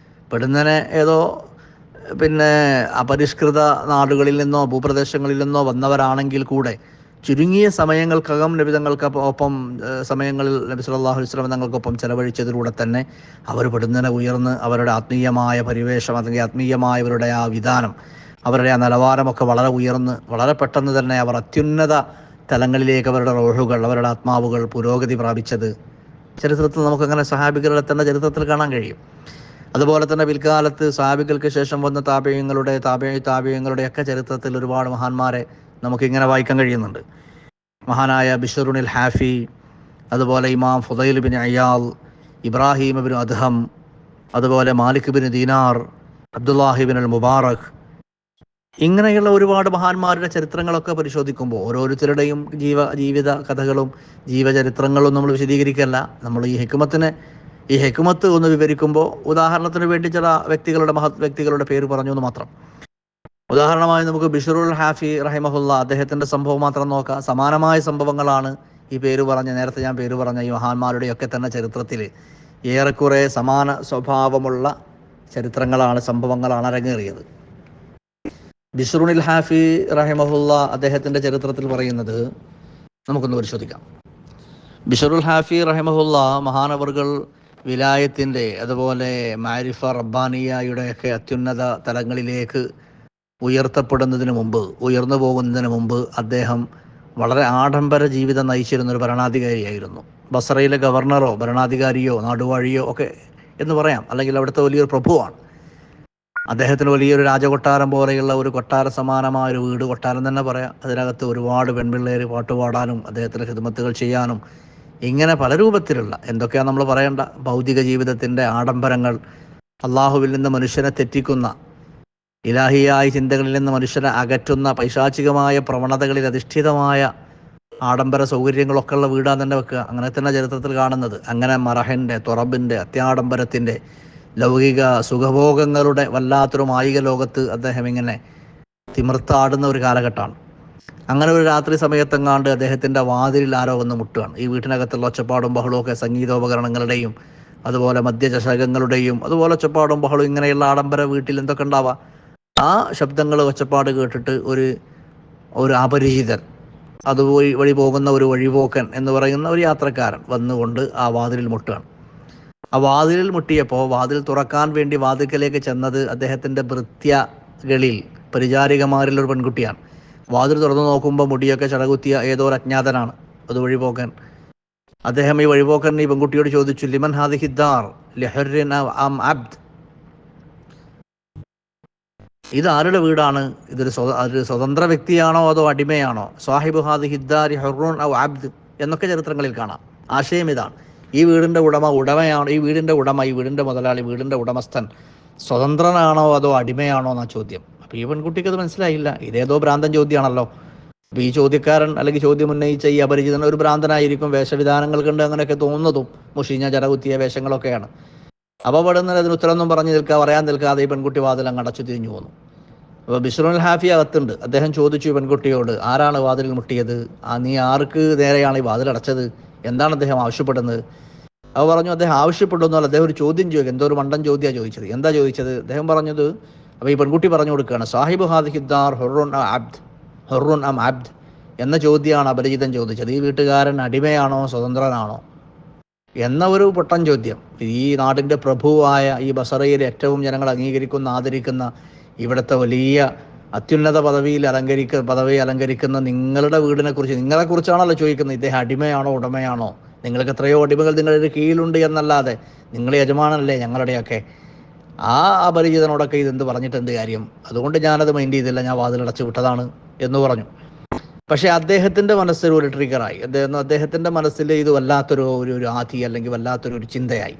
പെടുന്നനെ ഏതോ പിന്നെ അപരിഷ്കൃത നാടുകളിൽ നിന്നോ ഭൂപ്രദേശങ്ങളിൽ നിന്നോ വന്നവരാണെങ്കിൽ കൂടെ ചുരുങ്ങിയ സമയങ്ങൾക്കകം നബി തങ്ങൾക്ക് ഒപ്പം സമയങ്ങളിൽ നബി സല്ലല്ലാഹു അലൈഹി വസല്ലം തങ്ങൾക്കൊപ്പം ചെലവഴിച്ചതിലൂടെ തന്നെ അവർ പെടുന്നനെ ഉയർന്ന് അവരുടെ ആത്മീയമായ പരിവേഷം അല്ലെങ്കിൽ ആത്മീയമായ അവരുടെ ആ വിധാനം, അവരുടെ ആ നിലവാരമൊക്കെ വളരെ ഉയർന്ന് വളരെ പെട്ടെന്ന് തന്നെ അവർ അത്യുന്നത തലങ്ങളിലേക്ക് അവരുടെ റൂഹുകൾ, അവരുടെ ആത്മാവുകൾ പുരോഗതി പ്രാപിച്ചത് ചരിത്രത്തിൽ നമുക്കങ്ങനെ സഹാബികളുടെ തന്നെ ചരിത്രത്തിൽ കാണാൻ കഴിയും. അതുപോലെ തന്നെ പിൽക്കാലത്ത് സഹാബികൾക്ക് ശേഷം വന്ന താബിഈങ്ങളുടെ ഒക്കെ ചരിത്രത്തിൽ ഒരുപാട് മഹാന്മാരെ നമുക്കിങ്ങനെ വായിക്കാൻ കഴിയുന്നുണ്ട്. മഹാനായ ബിശ്റുനിൽ ഹാഫി, അതുപോലെ ഇമാം ഫുദൈൽ ബിൻ അയ്യാദ്, ഇബ്രാഹിം ബിൻ അദ്ഹം, അതുപോലെ മാലിക് ബിൻ ദീനാർ, അബ്ദുല്ലാഹിബിൻ അൽ മുബാറക്, ഇങ്ങനെയുള്ള ഒരുപാട് മഹാന്മാരുടെ ചരിത്രങ്ങളൊക്കെ പരിശോധിക്കുമ്പോൾ ഓരോരുത്തരുടെയും ജീവിത കഥകളും ജീവചരിത്രങ്ങളും നമ്മൾ വിശദീകരിക്കല്ല. നമ്മൾ ഈ ഹെക്മത്ത് ഒന്ന് വിവരിക്കുമ്പോൾ ഉദാഹരണത്തിന് വേണ്ടി ചില മഹത് വ്യക്തികളുടെ പേര് പറഞ്ഞു എന്ന് മാത്രം. ഉദാഹരണമായി നമുക്ക് ബിശ്റുൽ ഹാഫി റഹിമഹുല്ല അദ്ദേഹത്തിൻ്റെ സംഭവം മാത്രം നോക്കാം. സമാനമായ സംഭവങ്ങളാണ് നേരത്തെ ഞാൻ പേര് പറഞ്ഞ ഈ മഹാന്മാരുടെയൊക്കെ തന്നെ ചരിത്രത്തിൽ ഏറെക്കുറെ സമാന സ്വഭാവമുള്ള സംഭവങ്ങളാണ് അരങ്ങേറിയത്. ബിശ്റുനിൽ ഹാഫി റഹിമഹുല്ല അദ്ദേഹത്തിൻ്റെ ചരിത്രത്തിൽ പറയുന്നത് നമുക്കൊന്ന് പരിശോധിക്കാം. ബിശ്റുൽ ഹാഫി റഹിമഹുല്ല മഹാനവറുകൾ വിലായത്തിൻ്റെ അതുപോലെ മാരിഫ റബ്ബാനിയയുടെയൊക്കെ അത്യുന്നത തലങ്ങളിലേക്ക് ഉയർന്നു പോകുന്നതിന് മുമ്പ് അദ്ദേഹം വളരെ ആഡംബര ജീവിതം നയിച്ചിരുന്നൊരു ഭരണാധികാരിയായിരുന്നു. ബസറയിലെ ഗവർണറോ ഭരണാധികാരിയോ നാടുവാഴിയോ ഒക്കെ എന്ന് പറയാം, അല്ലെങ്കിൽ അവിടുത്തെ വലിയൊരു പ്രഭുവാണ്. അദ്ദേഹത്തിന് വലിയൊരു രാജകൊട്ടാരം പോലെയുള്ള ഒരു കൊട്ടാര സമാനമായ ഒരു വീട്, കൊട്ടാരം തന്നെ പറയാം. അതിനകത്ത് ഒരുപാട് പെൺപിള്ളേർ പാട്ടുപാടാനും അദ്ദേഹത്തിൻ്റെ ഖിദ്മത്തുകൾ ചെയ്യാനും ഇങ്ങനെ പല രൂപത്തിലുള്ള എന്തൊക്കെയാണ് നമ്മൾ പറയേണ്ട ഭൗതിക ജീവിതത്തിൻ്റെ ആഡംബരങ്ങൾ, അള്ളാഹുവിൽ നിന്ന് മനുഷ്യനെ തെറ്റിക്കുന്ന ഇലാഹിയായ ചിന്തകളിൽ നിന്ന് മനുഷ്യനെ അകറ്റുന്ന പൈശാചികമായ പ്രവണതകളിൽ അധിഷ്ഠിതമായ ആഡംബര സൗകര്യങ്ങളൊക്കെ ഉള്ള വീടാൻ തന്നെ വെക്കുക. അങ്ങനെ തന്നെ ചരിത്രത്തിൽ കാണുന്നത്. അങ്ങനെ മറഹൻ്റെ, തൊറബിൻ്റെ, അത്യാഡംബരത്തിൻ്റെ, ലൗകിക സുഖഭോഗങ്ങളുടെ വല്ലാത്തൊരു മായിക ലോകത്ത് അദ്ദേഹം ഇങ്ങനെ തിമിർത്താടുന്ന ഒരു കാലഘട്ടമാണ്. അങ്ങനെ ഒരു രാത്രി സമയത്തെങ്ങാണ്ട് അദ്ദേഹത്തിൻ്റെ വാതിലിൽ ആരോ വന്ന് മുട്ടുകയാണ്. ഈ വീട്ടിനകത്തുള്ള ഒച്ചപ്പാടും ബഹളമൊക്കെ സംഗീതോപകരണങ്ങളുടെയും അതുപോലെ മദ്യചഷകങ്ങളുടെയും അതുപോലെ ഒച്ചപ്പാടും ബഹളവും ഇങ്ങനെയുള്ള ആഡംബര വീട്ടിൽ എന്തൊക്കെ ഉണ്ടാവുക, ആ ശബ്ദങ്ങൾ ഒച്ചപ്പാട് കേട്ടിട്ട് ഒരു അപരിചിതൻ, വഴി പോകുന്ന ഒരു വഴിപോക്കൻ എന്ന് പറയുന്ന ഒരു യാത്രക്കാരൻ വന്നുകൊണ്ട് ആ വാതിലിൽ മുട്ടുകയാണ്. ആ വാതിലിൽ മുട്ടിയപ്പോൾ വാതിൽ തുറക്കാൻ വേണ്ടി വാതിൽക്കലേക്ക് ചെന്നത് അദ്ദേഹത്തിൻ്റെ ഭൃത്യകളിൽ പരിചാരികമാരിലൊരു പെൺകുട്ടിയാണ്. വാതിൽ തുറന്നു നോക്കുമ്പോൾ മുടിയൊക്കെ ചടകുത്തിയ ഏതോ ഒരു അജ്ഞാതനാണ്, അത് വഴിപോക്കൻ. അദ്ദേഹം ഈ വഴിപോക്കൻ ഈ പെൺകുട്ടിയോട് ചോദിച്ചു, ലിമൻ ഹാദിഹി ദാർ ലിഹുർരിൻ അം അബ്ദ്, ഇത് ആരുടെ വീടാണ്? ഇതൊരു സ്വതന്ത്ര വ്യക്തിയാണോ അതോ അടിമയാണോ? സാഹിബു ഹാദിഹി ദാരി ഹുർറുൻ ഔ അബ്ദ് എന്നൊക്കെ ചരിത്രങ്ങളിൽ കാണാം. ആശയം ഇതാണ്, ഈ വീടിൻ്റെ ഉടമയാണോ, ഈ വീടിൻ്റെ മുതലാളി, വീടിൻ്റെ ഉടമസ്ഥൻ സ്വതന്ത്രനാണോ അതോ അടിമയാണോ എന്നാ ചോദ്യം. അപ്പോൾ ഈ പെൺകുട്ടിക്ക് അത് മനസ്സിലായില്ല, ഇതേതോ ഭ്രാന്തൻ ചോദ്യമാണല്ലോ. അപ്പോൾ ഈ ചോദ്യക്കാരൻ അല്ലെങ്കിൽ ചോദ്യം ഉന്നയിച്ച ഈ അപരിചിതൻ ഒരു ഭ്രാന്തനായിരിക്കും, വേഷവിധാനങ്ങൾ കണ്ട് അങ്ങനെയൊക്കെ തോന്നുന്നതും മുഷിഞ്ഞ ജടകുത്തിയ വേഷങ്ങളൊക്കെയാണ്. അപ്പോൾ പെടുന്നത് അതിന് ഉത്തരമൊന്നും പറയാൻ നിൽക്കാതെ ഈ പെൺകുട്ടി വാതിൽ അങ്ങ് അടച്ചു തിരിഞ്ഞു പോന്നു. അപ്പോൾ ബിശ്റുൽ ഹാഫി അകത്തുണ്ട്. അദ്ദേഹം ചോദിച്ചു ഈ പെൺകുട്ടിയോട്, ആരാണ് വാതിൽ മുട്ടിയത്? നീ ആർക്ക് നേരെയാണ് ഈ വാതിൽ അടച്ചത്? എന്താണ് അദ്ദേഹം ആവശ്യപ്പെടുന്നത്? അവർ പറഞ്ഞു, അദ്ദേഹം ആവശ്യപ്പെടുന്നല്ലോ, അദ്ദേഹം ഒരു ചോദ്യം ചോദിക്കും, എന്തോ ഒരു മണ്ടൻ ചോദ്യമാണ് ചോദിച്ചത്. എന്താ ചോദിച്ചത്? അദ്ദേഹം പറഞ്ഞത്, അപ്പോൾ ഈ പെൺകുട്ടി പറഞ്ഞു കൊടുക്കുകയാണ്, സാഹിബ് ഹാദിഹി ദാർ ഹുർറുൻ അം അബ്ദ് എന്ന ചോദ്യമാണ് അപരിചിതൻ ചോദിച്ചത്. ഈ വീട്ടുകാരൻ അടിമയാണോ സ്വതന്ത്രനാണോ എന്ന ഒരു പൊട്ടൻ ചോദ്യം. ഈ നാടിൻ്റെ പ്രഭുവായ, ഈ ബസറയിൽ ഏറ്റവും ജനങ്ങൾ അംഗീകരിക്കുന്ന ആദരിക്കുന്ന ഇവിടുത്തെ വലിയ അത്യുന്നത പദവി അലങ്കരിക്കുന്ന നിങ്ങളുടെ വീടിനെക്കുറിച്ച്, നിങ്ങളെക്കുറിച്ചാണല്ലോ ചോദിക്കുന്നത്. ഇദ്ദേഹം അടിമയാണോ ഉടമയാണോ? നിങ്ങൾക്ക് എത്രയോ അടിമകൾ നിങ്ങളുടെ കീഴിലുണ്ട് എന്നല്ലാതെ നിങ്ങൾ യജമാനല്ലേ ഞങ്ങളുടെയൊക്കെ. ആ അപരിചിതനോടൊക്കെ ഇതെന്ത് പറഞ്ഞിട്ട് എന്ത് കാര്യം? അതുകൊണ്ട് ഞാനത് മൈൻഡ് ചെയ്തില്ല, ഞാൻ വാതിലടച്ച് വിട്ടതാണ് എന്ന് പറഞ്ഞു. പക്ഷേ അദ്ദേഹത്തിൻ്റെ മനസ്സിൽ ഒരു ട്രിഗറായി. അദ്ദേഹത്തിൻ്റെ മനസ്സിൽ ഇത് വല്ലാത്തൊരു ആധി അല്ലെങ്കിൽ വല്ലാത്തൊരു ചിന്തയായി.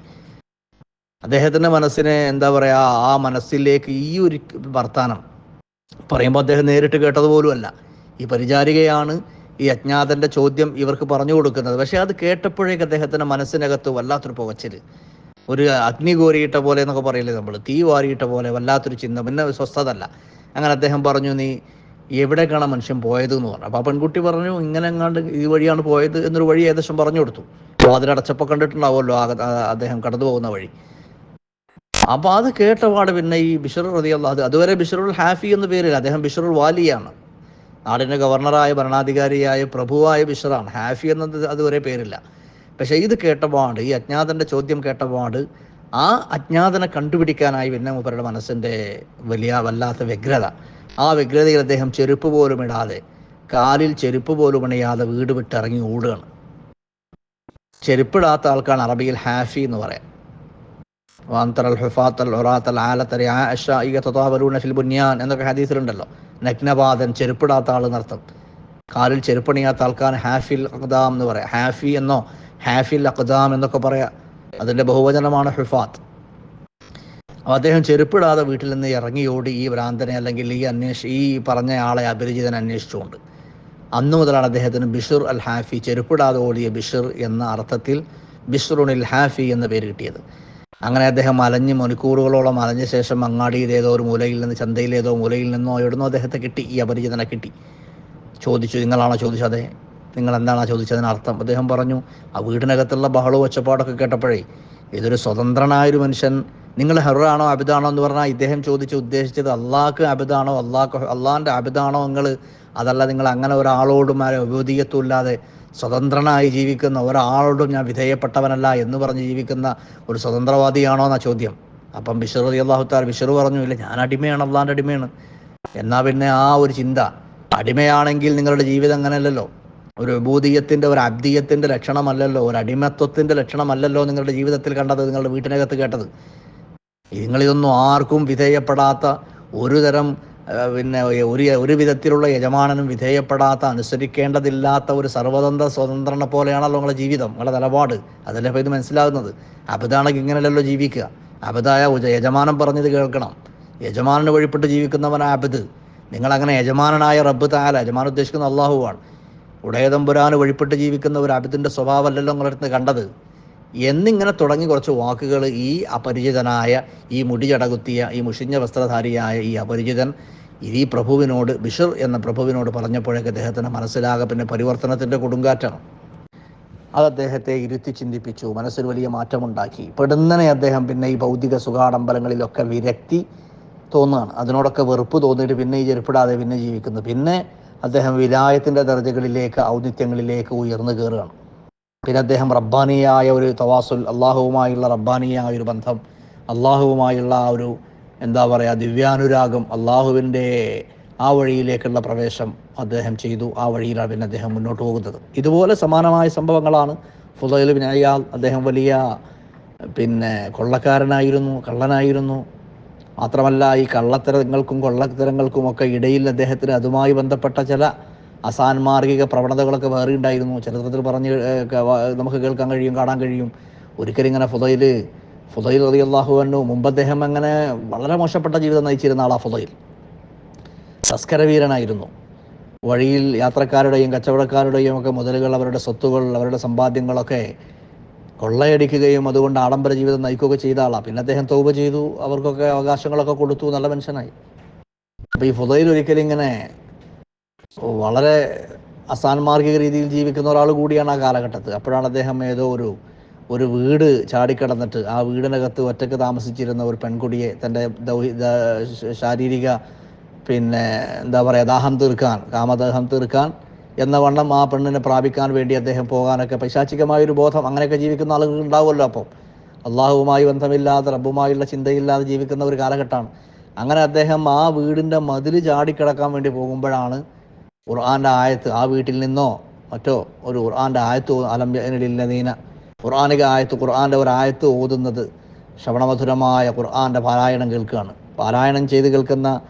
അദ്ദേഹത്തിൻ്റെ മനസ്സിനെ എന്താ പറയുക, ആ മനസ്സിലേക്ക് ഈ ഒരു വർത്താനം പറയുമ്പോൾ അദ്ദേഹം നേരിട്ട് കേട്ടതുപോലുമല്ല. ഈ പരിചാരികയാണ് ഈ അജ്ഞാതൻ്റെ ചോദ്യം ഇവർക്ക് പറഞ്ഞു കൊടുക്കുന്നത്. പക്ഷേ അത് കേട്ടപ്പോഴേക്ക് അദ്ദേഹത്തിൻ്റെ മനസ്സിനകത്ത് വല്ലാത്തൊരു പുകച്ചിൽ, ഒരു അഗ്നി കോരിയിട്ട പോലെ എന്നൊക്കെ പറയില്ലേ നമ്മൾ, തീ വാരിയിട്ട പോലെ വല്ലാത്തൊരു ചിന്ത, പിന്നെ സ്വസ്ഥതല്ല. അങ്ങനെ അദ്ദേഹം പറഞ്ഞു, നീ എവിടേക്കാണ് മനുഷ്യൻ പോയത് എന്ന് പറഞ്ഞു. അപ്പോൾ ആ പെൺകുട്ടി പറഞ്ഞു ഇങ്ങനെ എങ്ങാണ്ട് ഈ വഴിയാണ് പോയത് എന്നൊരു വഴി ഏകദേശം പറഞ്ഞു കൊടുത്തു. അപ്പോൾ അതിലടച്ചപ്പോൾ കണ്ടിട്ടുണ്ടാവുമല്ലോ അദ്ദേഹം കടന്നു പോകുന്ന വഴി. അപ്പോൾ അത് കേട്ടപാട് പിന്നെ ഈ ബിഷർ റളിയല്ലാഹു അതുവരെ ബിഷറുൽ ഹാഫി എന്ന പേരില്ല, അദ്ദേഹം ബിഷറുൽ വാലിയാണ്, നാടിൻ്റെ ഗവർണറായ ഭരണാധികാരിയായ പ്രഭുവായ ബിഷറാണ്. ഹാഫി എന്നത് അതുവരെ പേരില്ല. പക്ഷേ ഇത് കേട്ടപാട്, ഈ അജ്ഞാതൻ്റെ ചോദ്യം കേട്ടപാട്, ആ അജ്ഞാതനെ കണ്ടുപിടിക്കാനായി പിന്നെ മൂപ്പരുടെ മനസ്സിൻ്റെ വല്ലാത്ത വ്യഗ്രത. ആ വ്യഗ്രതയിൽ അദ്ദേഹം ചെരുപ്പ് പോലും ഇടാതെ, കാലിൽ ചെരുപ്പ് പോലും ഇണയാതെ വീട് വിട്ടിറങ്ങി ഓടുകയാണ്. ചെരുപ്പിടാത്ത ആൾക്കാണ് അറബിയിൽ ഹാഫി എന്ന് പറയാം. എന്നൊക്കെ ഹദീസിലുണ്ടല്ലോ. നഗ്നപാതൻ, ചെരുപ്പിടാത്ത ആൾ എന്നർത്ഥം. കാലിൽ ചെരുപ്പണിയാത്ത ആൾക്കാണ് ഹാഫിൽ അഖ്ദാം എന്ന് പറയാം. ഹാഫി എന്നോ ഹാഫിൽ അഖ്ദാം എന്നൊക്കെ പറയാം. അതിൻ്റെ ബഹുവചനമാണ് ഹുഫാത്ത്. അപ്പോൾ അദ്ദേഹം ചെരുപ്പിടാതെ വീട്ടിൽ നിന്ന് ഇറങ്ങി ഓടി ഈ ഭ്രാന്തനെ അല്ലെങ്കിൽ ഈ പറഞ്ഞ ആളെ അപരിചിതനെ അന്വേഷിച്ചുകൊണ്ട്. അന്നു മുതലാണ് അദ്ദേഹത്തിന് ബിഷർ അൽ ഹാഫി, ചെരുപ്പിടാതെ ഓടിയ ബിഷർ എന്ന അർത്ഥത്തിൽ ബിഷറുനിൽ ഹാഫി എന്ന പേര് കിട്ടിയത്. അങ്ങനെ അദ്ദേഹം മണിക്കൂറുകളോളം അലഞ്ഞ ശേഷം അങ്ങാടിയിലേതോ ഒരു മൂലയിൽ നിന്ന്, ചന്തയിലേതോ മൂലയിൽ നിന്നോ എവിടുന്നോ അദ്ദേഹത്തെ കിട്ടി, ഈ അപരിചിതനെ കിട്ടി. ചോദിച്ചു, നിങ്ങളാണോ ചോദിച്ചത്? നിങ്ങൾ എന്താണോ ചോദിച്ചതിനർത്ഥം? അദ്ദേഹം പറഞ്ഞു, ആ വീടിനകത്തുള്ള ബഹളവും ഒച്ചപ്പാടൊക്കെ കേട്ടപ്പോഴേ ഇതൊരു സ്വതന്ത്രനായൊരു മനുഷ്യൻ, നിങ്ങൾ ഹെറാണോ അബിദാണോ എന്ന് പറഞ്ഞാൽ ഇദ്ദേഹം ഉദ്ദേശിച്ചത് അള്ളാഹ്ക്ക് അബിദാണോ, അള്ളാഹിൻ്റെ അബിദാണോ നിങ്ങൾ, അതല്ല നിങ്ങൾ അങ്ങനെ ഒരാളോടും ഉപൂദിയത്തും ഇല്ലാതെ സ്വതന്ത്രനായി ജീവിക്കുന്ന ഒരാളോടും ഞാൻ വിധേയപ്പെട്ടവനല്ല എന്ന് പറഞ്ഞ് ജീവിക്കുന്ന ഒരു സ്വതന്ത്രവാദിയാണോ എന്നാ ചോദ്യം. അപ്പം ബിഷർ റളിയല്ലാഹു തആല ബിഷർ പറഞ്ഞു, ഇല്ല, ഞാൻ അടിമയാണ്, അള്ളാഹിൻ്റെ അടിമയാണ്. എന്നാൽ പിന്നെ ആ ഒരു ചിന്ത, അടിമയാണെങ്കിൽ നിങ്ങളുടെ ജീവിതം അങ്ങനെയല്ലല്ലോ, ഒരു ഉബൂദിയത്തിൻ്റെ ഒരു അബ്ദിയത്തിൻ്റെ ലക്ഷണമല്ലല്ലോ, ഒരു അടിമത്വത്തിൻ്റെ ലക്ഷണമല്ലല്ലോ നിങ്ങളുടെ ജീവിതത്തിൽ കണ്ടത്, നിങ്ങളുടെ വീട്ടിനകത്ത് കേട്ടത്. നിങ്ങളിതൊന്നും ആർക്കും വിധേയപ്പെടാത്ത, ഒരു തരം പിന്നെ ഒരു വിധത്തിലുള്ള യജമാനനും വിധേയപ്പെടാത്ത, അനുസരിക്കേണ്ടതില്ലാത്ത ഒരു സ്വതന്ത്രനെ പോലെയാണല്ലോ നിങ്ങളുടെ ജീവിതം, നിങ്ങളുടെ നിലപാട്. അതല്ലേ ഇപ്പോൾ ഇത് മനസ്സിലാകുന്നത്. അബദാണെങ്കിൽ ഇങ്ങനെയല്ലല്ലോ ജീവിക്കുക. അബദായ യജമാനൻ പറഞ്ഞത് കേൾക്കണം, യജമാനന് വഴിപ്പെട്ട് ജീവിക്കുന്നവനാ അബദ്. നിങ്ങളങ്ങനെ യജമാനനായ റബ്ബ് തആല, യജമാൻ ഉദ്ദേശിക്കുന്ന അള്ളാഹുവാണ്, ഉടയതമ്പുരാന് വഴിപ്പെട്ട് ജീവിക്കുന്ന ഒരു അബദിൻ്റെ സ്വഭാവമല്ലല്ലോ നിങ്ങളടുത്ത് കണ്ടത് എന്നിങ്ങനെ തുടങ്ങി കുറച്ച് വാക്കുകൾ ഈ അപരിചിതനായ, ഈ മുടി ചടകുത്തിയ, ഈ മുഷിഞ്ഞ വസ്ത്രധാരിയായ ഈ അപരിചിതൻ ഈ പ്രഭുവിനോട്, ബിഷർ എന്ന പ്രഭുവിനോട് പറഞ്ഞപ്പോഴേക്ക് അദ്ദേഹത്തിന് മനസ്സിലാകെ പിന്നെ പരിവർത്തനത്തിൻ്റെ കൊടുങ്കാറ്റാണ്. അത് അദ്ദേഹത്തെ ഇരുത്തി ചിന്തിപ്പിച്ചു, മനസ്സിൽ വലിയ മാറ്റമുണ്ടാക്കി. പെടുന്നനെ അദ്ദേഹം പിന്നെ ഈ ഭൗതിക സുഖാഡംബരങ്ങളിലൊക്കെ വിരക്തി തോന്നുകയാണ്, അതിനോടൊക്കെ വെറുപ്പ് തോന്നിയിട്ട് പിന്നെ ഈ ചെരുപ്പിടാതെ പിന്നെ ജീവിക്കുന്നു. പിന്നെ അദ്ദേഹം വിലായത്തിൻ്റെ ദർജകളിലേക്ക്, ഔന്നിത്യങ്ങളിലേക്ക് ഉയർന്നു കയറുകയാണ്. പിന്നെ അദ്ദേഹം റബ്ബാനിയായ ഒരു തവാസുൽ, അള്ളാഹുവുമായുള്ള റബ്ബാനിയായ ഒരു ബന്ധം, അള്ളാഹുവുമായുള്ള ആ ഒരു എന്താ പറയുക ദിവ്യാനുരാഗം, അള്ളാഹുവിൻ്റെ ആ വഴിയിലേക്കുള്ള പ്രവേശം അദ്ദേഹം ചെയ്തു. ആ വഴിയിലാണ് പിന്നെ അദ്ദേഹം മുന്നോട്ട് പോകുന്നത്. ഇതുപോലെ സമാനമായ സംഭവങ്ങളാണ് ഫുളൈൽ ബിൻ ഇയാദ്. അദ്ദേഹം വലിയ പിന്നെ കൊള്ളക്കാരനായിരുന്നു, കള്ളനായിരുന്നു. മാത്രമല്ല ഈ കള്ളത്തരങ്ങൾക്കും കൊള്ളത്തരങ്ങൾക്കുമൊക്കെ ഇടയിൽ അദ്ദേഹത്തിന് അതുമായി ബന്ധപ്പെട്ട ചില അസാൻമാർഗിക പ്രവണതകളൊക്കെ വേറെ ഉണ്ടായിരുന്നു. ചരിത്രത്തിൽ പറഞ്ഞ് നമുക്ക് കേൾക്കാൻ കഴിയും, കാണാൻ കഴിയും. ഒരിക്കലിങ്ങനെ ഫുദൈൽ റളിയല്ലാഹു അൻഹു, മുമ്പ് അദ്ദേഹം അങ്ങനെ വളരെ മോശപ്പെട്ട ജീവിതം നയിച്ചിരുന്ന ആളാ ഫുദൈൽ. തസ്കരവീരനായിരുന്നു. വഴിയിൽ യാത്രക്കാരുടെയും കച്ചവടക്കാരുടെയും ഒക്കെ മുതലുകൾ, അവരുടെ സ്വത്തുകൾ, അവരുടെ സമ്പാദ്യങ്ങളൊക്കെ കൊള്ളയടിക്കുകയും അതുകൊണ്ട് ആഡംബര ജീവിതം നയിക്കുകയൊക്കെ ചെയ്ത ആളാണ്. പിന്നെ അദ്ദേഹം തൗബ ചെയ്തു, അവർക്കൊക്കെ അവകാശങ്ങളൊക്കെ കൊടുത്തു, നല്ല മനുഷ്യനായി. അപ്പോൾ ഈ ഫുദൈൽ ഒരിക്കലും ഇങ്ങനെ വളരെ അസാൻമാർഗിക രീതിയിൽ ജീവിക്കുന്ന ഒരാൾ കൂടിയാണ് ആ കാലഘട്ടത്തിൽ. അപ്പോഴാണ് അദ്ദേഹം ഏതോ ഒരു വീട് ചാടിക്കടന്നിട്ട് ആ വീടിനകത്ത് ഒറ്റയ്ക്ക് താമസിച്ചിരുന്ന ഒരു പെൺകുടിയെ തൻ്റെ ശാരീരിക പിന്നെ എന്താ പറയുക ദാഹം തീർക്കാൻ, കാമദാഹം തീർക്കാൻ എന്ന വണ്ണം ആ പെണ്ണിനെ പ്രാപിക്കാൻ വേണ്ടി അദ്ദേഹം പോകാനൊക്കെ പൈശാചികമായൊരു ബോധം, അങ്ങനെയൊക്കെ ജീവിക്കുന്ന ആളുകൾ ഉണ്ടാവുമല്ലോ. അപ്പം അള്ളാഹുവുമായി ബന്ധമില്ലാതെ, റബ്ബുമായുള്ള ചിന്തയില്ലാതെ ജീവിക്കുന്ന ഒരു കാലഘട്ടമാണ്. അങ്ങനെ അദ്ദേഹം ആ വീടിൻ്റെ മതിൽ ചാടിക്കിടക്കാൻ വേണ്ടി പോകുമ്പോഴാണ് ഖുർആൻ്റെ ആയത്ത്, ആ വീട്ടിൽ നിന്നോ മറ്റോ ഒരു ഖുർആൻ്റെ ആയത്ത്, അലം യഅനിലില്ലദീന, ഖുർആനിക ആയത്ത്, ഖുർആൻ്റെ ഒരു ആയത്ത് ഓതുന്നത്, ശ്രവണമധുരമായ ഖുർആൻ്റെ പാരായണം കേൾക്കുകയാണ്. പാരായണം ചെയ്ത്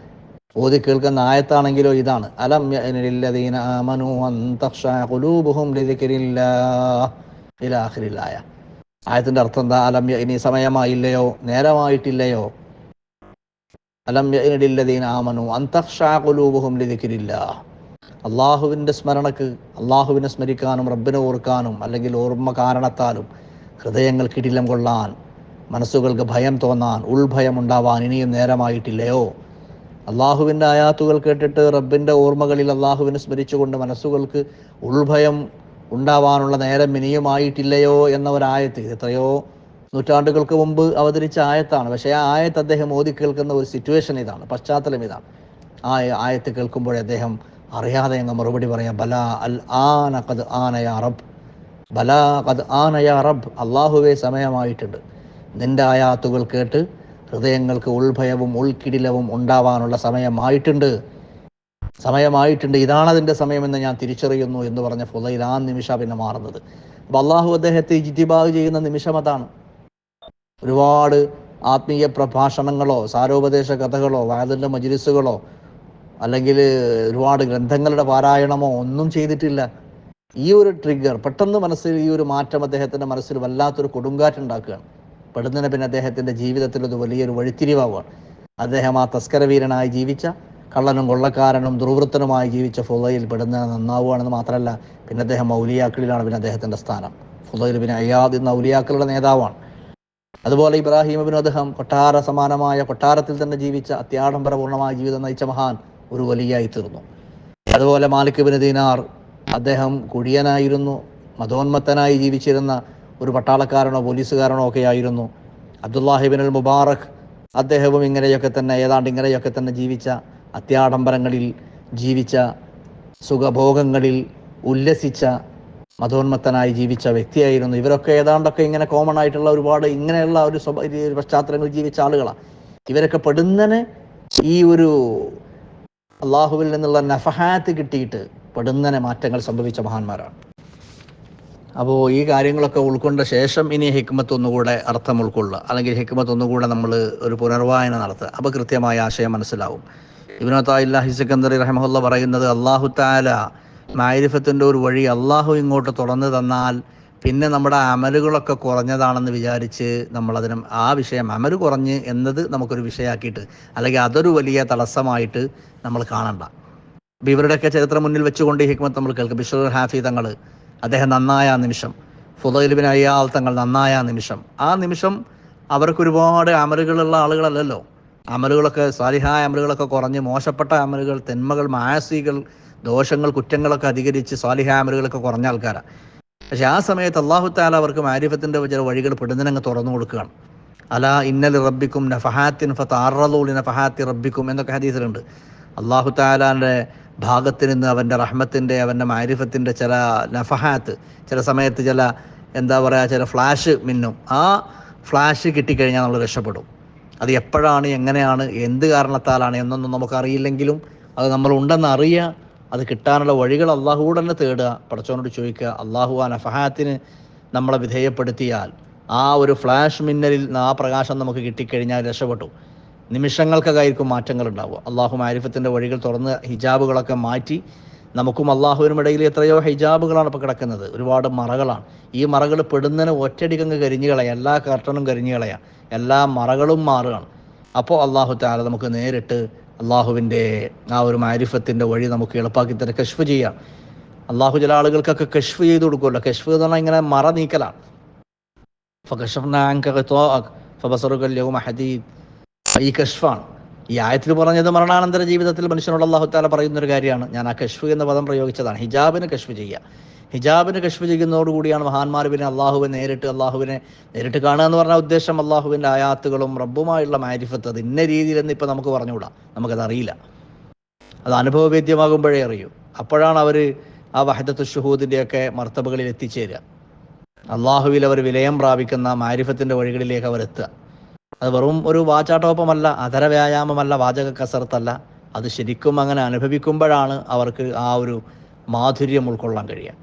ഓതി കേൾക്കുന്ന ആയത്താണെങ്കിലോ ഇതാണ്, അലം യഅനിലില്ലദീന ആമനൂ അൻ തഖ്ശഅ ഖുലൂബുഹും ലിദിക്രില്ലാഹ് ഇലാ ആഖിരിൽ ആയ. ആയത്തിൻ്റെ അർത്ഥം എന്താ? അലം യഅനി, സമയമായില്ലയോ, നേരമായിട്ടില്ലയോ, അലം യഅനിലില്ലദീന ആമനൂ അൻ തഖ്ശഅ ഖുലൂബുഹും ലിദിക്രില്ലാഹ്, അള്ളാഹുവിൻ്റെ സ്മരണക്ക്, അള്ളാഹുവിനെ സ്മരിക്കാനും റബ്ബിനെ ഓർക്കാനും അല്ലെങ്കിൽ ഓർമ്മ കാരണത്താലും ഹൃദയങ്ങൾ കിടിലം കൊള്ളാൻ, മനസ്സുകൾക്ക് ഭയം തോന്നാൻ, ഉൾഭയം ഉണ്ടാവാൻ ഇനിയും നേരമായിട്ടില്ലയോ? അള്ളാഹുവിൻ്റെ ആയാത്തുകൾ കേട്ടിട്ട് റബ്ബിൻ്റെ ഓർമ്മകളിൽ അള്ളാഹുവിനെ സ്മരിച്ചുകൊണ്ട് മനസ്സുകൾക്ക് ഉൾഭയം ഉണ്ടാവാനുള്ള നേരം ഇനിയുമായിട്ടില്ലയോ എന്ന ഒരായത്ത്, എത്രയോ നൂറ്റാണ്ടുകൾക്ക് മുമ്പ് അവതരിച്ച ആയത്താണ്. പക്ഷേ ആ ആയത്ത് അദ്ദേഹം ഓതി കേൾക്കുന്ന ഒരു സിറ്റുവേഷൻ ഇതാണ്, പശ്ചാത്തലം ഇതാണ്. ആ ആയത്ത് കേൾക്കുമ്പോഴേ അദ്ദേഹം അറിയാതെ അങ്ങ് മറുപടി പറയാം, ബലാ അൽ ആന ഖദ് ആന യാ റബ്ബ്, ബലാ ഖദ് ആന യാ റബ്ബ്, അള്ളാഹുവേ സമയമായിട്ടുണ്ട്. നിൻ്റെ ആയാത്തുകൾ കേട്ട് ഹൃദയങ്ങൾക്ക് ഉൾഭയവും ഉൾക്കിടിലവും ഉണ്ടാവാനുള്ള സമയമായിട്ടുണ്ട്, ഇതാണ് അതിൻ്റെ സമയമെന്ന് ഞാൻ തിരിച്ചറിയുന്നു എന്ന് പറഞ്ഞ ഫുദൈൽ ആ നിമിഷം പിന്നെ മാറുന്നത്. അപ്പോൾ അള്ളാഹു അദ്ദേഹത്തെ ഇജ്തിബാഹ് ചെയ്യുന്ന നിമിഷം അതാണ്. ഒരുപാട് ആത്മീയ പ്രഭാഷണങ്ങളോ സാരോപദേശ കഥകളോ വഅദിൻ്റെ മജ്ലിസുകളോ അല്ലെങ്കിൽ ഒരുപാട് ഗ്രന്ഥങ്ങളുടെ പാരായണമോ ഒന്നും ചെയ്തിട്ടില്ല. ഈ ഒരു ട്രിഗർ പെട്ടെന്ന് മനസ്സിൽ, ഈ ഒരു മാറ്റം അദ്ദേഹത്തിൻ്റെ മനസ്സിൽ വല്ലാത്തൊരു കൊടുങ്കാറ്റുണ്ടാക്കുകയാണ്. പെടുന്നതിന് പിന്നെ അദ്ദേഹത്തിൻ്റെ ജീവിതത്തിൽ ഒരു വലിയൊരു വഴിത്തിരിവാവുകയാണ്. അദ്ദേഹം ആ തസ്കരവീരനായി ജീവിച്ച, കള്ളനും കൊള്ളക്കാരനും ദുർവൃത്തനുമായി ജീവിച്ച ഫുദൈൽ പെടുന്നതിന് നന്നാവുകയാണെന്ന് മാത്രമല്ല, പിന്നെ അദ്ദേഹം ഔലിയാക്കളിലാണ് പിന്നെ അദ്ദേഹത്തിൻ്റെ സ്ഥാനം. ഫുദൈൽ ബിൻ അയ്യാദ് എന്ന ഔലിയാക്കളുടെ നേതാവാണ്. അതുപോലെ ഇബ്രാഹിം ഇബ്നു അദ്ഹം കൊട്ടാര സമാനമായ കൊട്ടാരത്തിൽ തന്നെ ജീവിച്ച അത്യാഡംബരപൂർണ്ണമായ ജീവിതം നയിച്ച മഹാൻ ഒരു വലിയായി തീർന്നു. അതുപോലെ മാലിക് ഇബ്നു ദീനാർ, അദ്ദേഹം കുടിയനായിരുന്നു, മതോന്മത്തനായി ജീവിച്ചിരുന്ന ഒരു പട്ടാളക്കാരനോ പോലീസുകാരനോ ഒക്കെ ആയിരുന്നു. അബ്ദുല്ലാഹിബിൻ അൽ മുബാറക്, അദ്ദേഹവും ഇങ്ങനെയൊക്കെ തന്നെ, ഏതാണ്ട് ഇങ്ങനെയൊക്കെ തന്നെ ജീവിച്ച, അത്യാഡംബരങ്ങളിൽ ജീവിച്ച, സുഖഭോഗങ്ങളിൽ ഉല്ലസിച്ച, മതോന്മത്തനായി ജീവിച്ച വ്യക്തിയായിരുന്നു. ഇവരൊക്കെ ഏതാണ്ടൊക്കെ ഇങ്ങനെ കോമൺ ആയിട്ടുള്ള ഒരുപാട് ഇങ്ങനെയുള്ള ഒരു പശ്ചാത്തലങ്ങളിൽ ജീവിച്ച ആളുകളാണ്. ഇവരൊക്കെ പെടുന്നനെ ഈ ഒരു അള്ളാഹുവിൽ നിന്നുള്ള നഫഹാത്ത് കിട്ടിയിട്ട് പെടുന്നനെ മാറ്റങ്ങൾ സംഭവിച്ച മഹാന്മാരാണ്. അപ്പോൾ ഈ കാര്യങ്ങളൊക്കെ ഉൾക്കൊണ്ട ശേഷം ഇനി ഹിക്മത്ത് ഒന്നുകൂടെ അർത്ഥം ഉൾക്കൊള്ളുക, അല്ലെങ്കിൽ ഹിക്മത്ത് ഒന്നുകൂടെ നമ്മൾ ഒരു പുനർവായന നടത്തുക. അപ്പോൾ കൃത്യമായ ആശയം മനസ്സിലാവും. ഇബ്നു അത്താഇല്ലാഹി സിക്കന്ദറി റഹിമഹുല്ലാഹ് പറയുന്നത്, അല്ലാഹു തആല മാരിഫത്തിൻ്റെ ഒരു വഴി അള്ളാഹു ഇങ്ങോട്ട് തുറന്നു തന്നാൽ പിന്നെ നമ്മുടെ അമലുകളൊക്കെ കുറഞ്ഞതാണെന്ന് വിചാരിച്ച് നമ്മളതിന് ആ വിഷയം അമൽ കുറഞ്ഞ് എന്നത് നമുക്കൊരു വിഷയമാക്കിയിട്ട്, അല്ലെങ്കിൽ അതൊരു വലിയ തടസ്സമായിട്ട് നമ്മൾ കാണണ്ട. അപ്പോൾ ഇവരുടെയൊക്കെ ചരിത്രം മുന്നിൽ വെച്ചുകൊണ്ട് ഈ ഹിക്മത്ത് നമ്മൾ കേൾക്കും. ബിശ്റുൽ ഹാഫി തങ്ങൾ, അദ്ദേഹം നന്നായ നിമിഷം, ഫുദൈൽ ബിൻ അയ്യാദ് തങ്ങൾ നന്നായ നിമിഷം, ആ നിമിഷം അവർക്ക് ഒരുപാട് അമലുകളുള്ള ആളുകളല്ലല്ലോ. അമലുകളൊക്കെ, സാലിഹായ അമലുകളൊക്കെ കുറഞ്ഞ് മോശപ്പെട്ട അമലുകൾ, തിന്മകൾ, മാസികൾ, ദോഷങ്ങൾ, കുറ്റങ്ങളൊക്കെ അധികരിച്ച് സാലിഹായ അമലുകളൊക്കെ കുറഞ്ഞ ആൾക്കാരാണ്. പക്ഷേ ആ സമയത്ത് അല്ലാഹു തആല അവർക്ക് മാരിഫത്തിൻ്റെ ചില വഴികൾ പെടുന്നതിനങ്ങ് തുറന്നു കൊടുക്കുകയാണ്. അലാ ഇന്നൽ റബ്ബിക്കും നഫഹാത്തിൻ ഫതഅറളൂ ലിനഫഹാത്തി റബ്ബിക്കും എന്നൊക്കെ ഹദീസിലുണ്ട്. അല്ലാഹു തആലാൻ്റെ ഭാഗത്ത് നിന്ന് അവൻ്റെ റഹ്മത്തിൻ്റെ, അവൻ്റെ മാരിഫത്തിൻ്റെ ചില നഫഹാത്ത്, ചില സമയത്ത് ചില എന്താ പറയുക, ചില ഫ്ലാഷ് മിന്നും. ആ ഫ്ലാഷ് കിട്ടിക്കഴിഞ്ഞാൽ നമ്മൾ രക്ഷപ്പെടും. അത് എപ്പോഴാണ്, എങ്ങനെയാണ്, എന്ത് കാരണത്താലാണ് എന്നൊന്നും നമുക്കറിയില്ലെങ്കിലും അത് നമ്മളുണ്ടെന്ന് അറിയുക, അത് കിട്ടാനുള്ള വഴികൾ അള്ളാഹുവോട് തന്നെ തേടുക, പടച്ചവനോട് ചോദിക്കുക. അള്ളാഹു ആ നഫഹാത്തിന് നമ്മളെ വിധേയപ്പെടുത്തിയാൽ, ആ ഒരു ഫ്ലാഷ് മിന്നലിൽ ആ പ്രകാശം നമുക്ക് കിട്ടിക്കഴിഞ്ഞാൽ രക്ഷപ്പെട്ടു. നിമിഷങ്ങൾക്കായിരിക്കും മാറ്റങ്ങൾ ഉണ്ടാവുക. അള്ളാഹു മാരിഫത്തിൻ്റെ വഴികൾ തുറന്ന് ഹിജാബുകളൊക്കെ മാറ്റി, നമുക്കും അള്ളാഹുവിനും ഇടയിൽ എത്രയോ ഹിജാബുകളാണ് ഇപ്പോൾ കിടക്കുന്നത്, ഒരുപാട് മറകളാണ്. ഈ മറകൾ പെടുന്നതിന് ഒറ്റയടിക്കങ്ങ് കരിഞ്ഞു കളയാം, എല്ലാ കർട്ടനും കരിഞ്ഞു കളയാം, എല്ലാ മറകളും മാറുകയാണ്. അപ്പോൾ അള്ളാഹു തആല നമുക്ക് നേരിട്ട് അള്ളാഹുവിൻ്റെ ആ ഒരു മാരിഫത്തിൻ്റെ വഴി നമുക്ക് എളുപ്പമാക്കി തന്നെ കശ്ഫ് ചെയ്യാം. അള്ളാഹു ചില ആളുകൾക്കൊക്കെ കശ്ഫ് ചെയ്ത് കൊടുക്കുമല്ലോ. കശ്ഫ് എന്ന് പറഞ്ഞാൽ ഇങ്ങനെ മറ നീക്കലാണ്. ഫകശഫ്നാ അൻക ഗിതാഅക ഫബസറുക അൽയൗമ ഹദീദ്. ഈ കശ്ഫാണ്. ഈ ആയത്തിൽ പറഞ്ഞത് മരണാനന്തര ജീവിതത്തിൽ മനുഷ്യനോട് അല്ലാഹു തആല പറയുന്നൊരു കാര്യമാണ്. ഞാൻ ആ കശ്ഫ് എന്ന പദം പ്രയോഗിച്ചതാണ്. ഹിജാബിന് കശ്ഫ് ചെയ്യുക. ഹിജാബിന് കശ്ഫ് ചെയ്യുന്നതോടുകൂടിയാണ് മഹാന്മാർ പിന്നെ അള്ളാഹുവിനെ നേരിട്ട് കാണുക എന്ന് പറഞ്ഞ ഉദ്ദേശം അള്ളാഹുവിൻ്റെ ആയാത്തുകളും റബ്ബുമായുള്ള മാരിഫത്ത് അത് ഇന്ന രീതിയിലെന്ന് ഇപ്പോൾ നമുക്ക് പറഞ്ഞുകൂടാ, നമുക്കതറിയില്ല. അത് അനുഭവവേദ്യമാകുമ്പോഴേ അറിയൂ. അപ്പോഴാണ് അവർ ആ വഹദത്തു ശുഹൂദിൻ്റെയൊക്കെ മർത്തബകളിൽ എത്തിച്ചേരുക. അള്ളാഹുവിൽ അവർ വിലയം പ്രാപിക്കുന്ന മാരിഫത്തിൻ്റെ വഴികളിലേക്ക് അവരെത്തുക. അത് വെറും ഒരു വാചാട്ടോപ്പമല്ല, അധര വ്യായാമമല്ല, വാചക കസർത്തല്ല. അത് ശരിക്കും അങ്ങനെ അനുഭവിക്കുമ്പോഴാണ് അവർക്ക് ആ ഒരു മാധുര്യം ഉൾക്കൊള്ളാൻ കഴിയുക.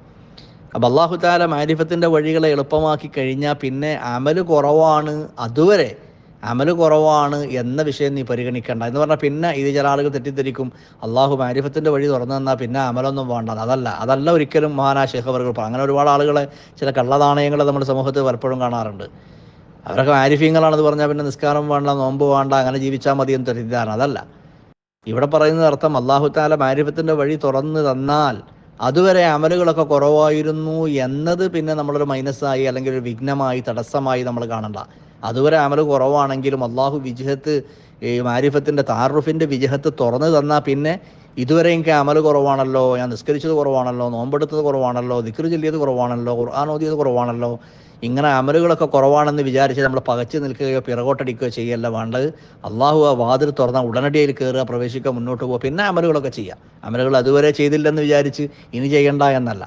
അപ്പോൾ അല്ലാഹു തആല മാരിഫത്തിൻ്റെ വഴികളെ എളുപ്പമാക്കി കഴിഞ്ഞാൽ പിന്നെ അമൽ കുറവാണ്, അതുവരെ അമൽ കുറവാണ് എന്ന വിഷയം നീ പരിഗണിക്കേണ്ട എന്ന് പറഞ്ഞാൽ, പിന്നെ ഇത് ചില ആളുകൾ തെറ്റിദ്ധരിക്കും, അള്ളാഹു മാരിഫത്തിൻ്റെ വഴി തുറന്നു തന്നാൽ പിന്നെ അമലൊന്നും വേണ്ട. അതല്ല ഒരിക്കലും മഹാനായ ശൈഖ് അവർകൾ പറഞ്ഞു. അങ്ങനെ ഒരുപാട് ആളുകളെ, ചില കള്ളനാണയങ്ങൾ നമ്മുടെ സമൂഹത്തിൽ പലപ്പോഴും കാണാറുണ്ട്. അവരൊക്കെ ആരിഫീങ്ങളാണെന്ന് പറഞ്ഞാൽ പിന്നെ നിസ്കാരം വേണ്ട, നോമ്പ് വേണ്ട, അങ്ങനെ ജീവിച്ചാൽ മതി എന്ന് തെറ്റിദ്ധാരണ. അതല്ല ഇവിടെ പറയുന്നത്. അർത്ഥം അല്ലാഹു തആല മാരിഫത്തിൻ്റെ വഴി തുറന്നു തന്നാൽ അതുവരെ അമലുകളൊക്കെ കുറവായിരുന്നു എന്നത് പിന്നെ നമ്മളൊരു മൈനസായി, അല്ലെങ്കിൽ ഒരു വിഘ്നമായി, തടസ്സമായി നമ്മൾ കാണണ്ട. അതുവരെ അമൽ കുറവാണെങ്കിലും അള്ളാഹു വിജ്ഹത്ത് ഈ മാരിഫത്തിൻ്റെ താറുഫിൻ്റെ വിജഹത്ത് തുറന്നു തന്നാൽ പിന്നെ ഇതുവരെ എനിക്ക് അമൽ കുറവാണല്ലോ, ഞാൻ നിസ്കരിച്ചത് കുറവാണല്ലോ, നോമ്പെടുത്തത് കുറവാണല്ലോ, ദിക്ർ ചൊല്ലിയത് കുറവാണല്ലോ, ഖുർആൻ ഓതിയത് കുറവാണല്ലോ, ഇങ്ങനെ അമലുകളൊക്കെ കുറവാണെന്ന് വിചാരിച്ച് നമ്മൾ പകച്ചു നിൽക്കുകയോ പിറകോട്ടടിക്കുകയോ ചെയ്യല്ല വേണ്ടത്. അള്ളാഹു ആ വാതിൽ തുറന്നാൽ ഉടനടി അതിൽ കയറുക, പ്രവേശിക്കുക, മുന്നോട്ട് പോകുക, പിന്നെ അമലുകളൊക്കെ ചെയ്യുക. അമലുകൾ അതുവരെ ചെയ്തില്ലെന്ന് വിചാരിച്ച് ഇനി ചെയ്യണ്ട എന്നല്ല.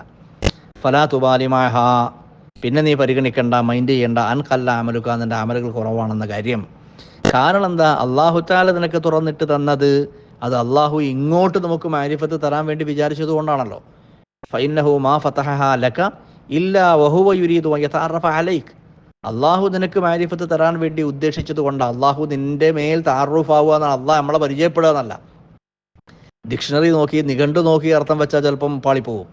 ഫലാ തുബാലിമാഹ, പിന്നെ നീ പരിഗണിക്കേണ്ട, മൈൻഡ് ചെയ്യേണ്ട, അൻകല്ല അമലുക, നിൻ്റെ അമലുകൾ കുറവാണെന്ന കാര്യം. കാരണം എന്താ? അള്ളാഹു താല നിനക്ക് തുറന്നിട്ട് തന്നത് അത് അള്ളാഹു ഇങ്ങോട്ട് നമുക്ക് മാരിഫത്ത് തരാൻ വേണ്ടി വിചാരിച്ചത് കൊണ്ടാണല്ലോ. ഫൈന്നഹു മാ ഫതഹഹ ലക ഇല്ലാ വഹുവ യുരീദു അൻ യതഅറഫ അലൈക്. അള്ളാഹു നിനക്ക് മാരിഫത്ത് തരാൻ വേണ്ടി ഉദ്ദേശിച്ചത് കൊണ്ട് അള്ളാഹു നിന്റെ മേൽ താറുഫ് ആവുക എന്നാണ്, അള്ളാഹ് നമ്മളെ പരിചയപ്പെടുക എന്നല്ല. ഡിക്ഷണറി നോക്കി നിഘണ്ടു നോക്കി അർത്ഥം വെച്ചാൽ ചിലപ്പം പാളിപ്പോവും.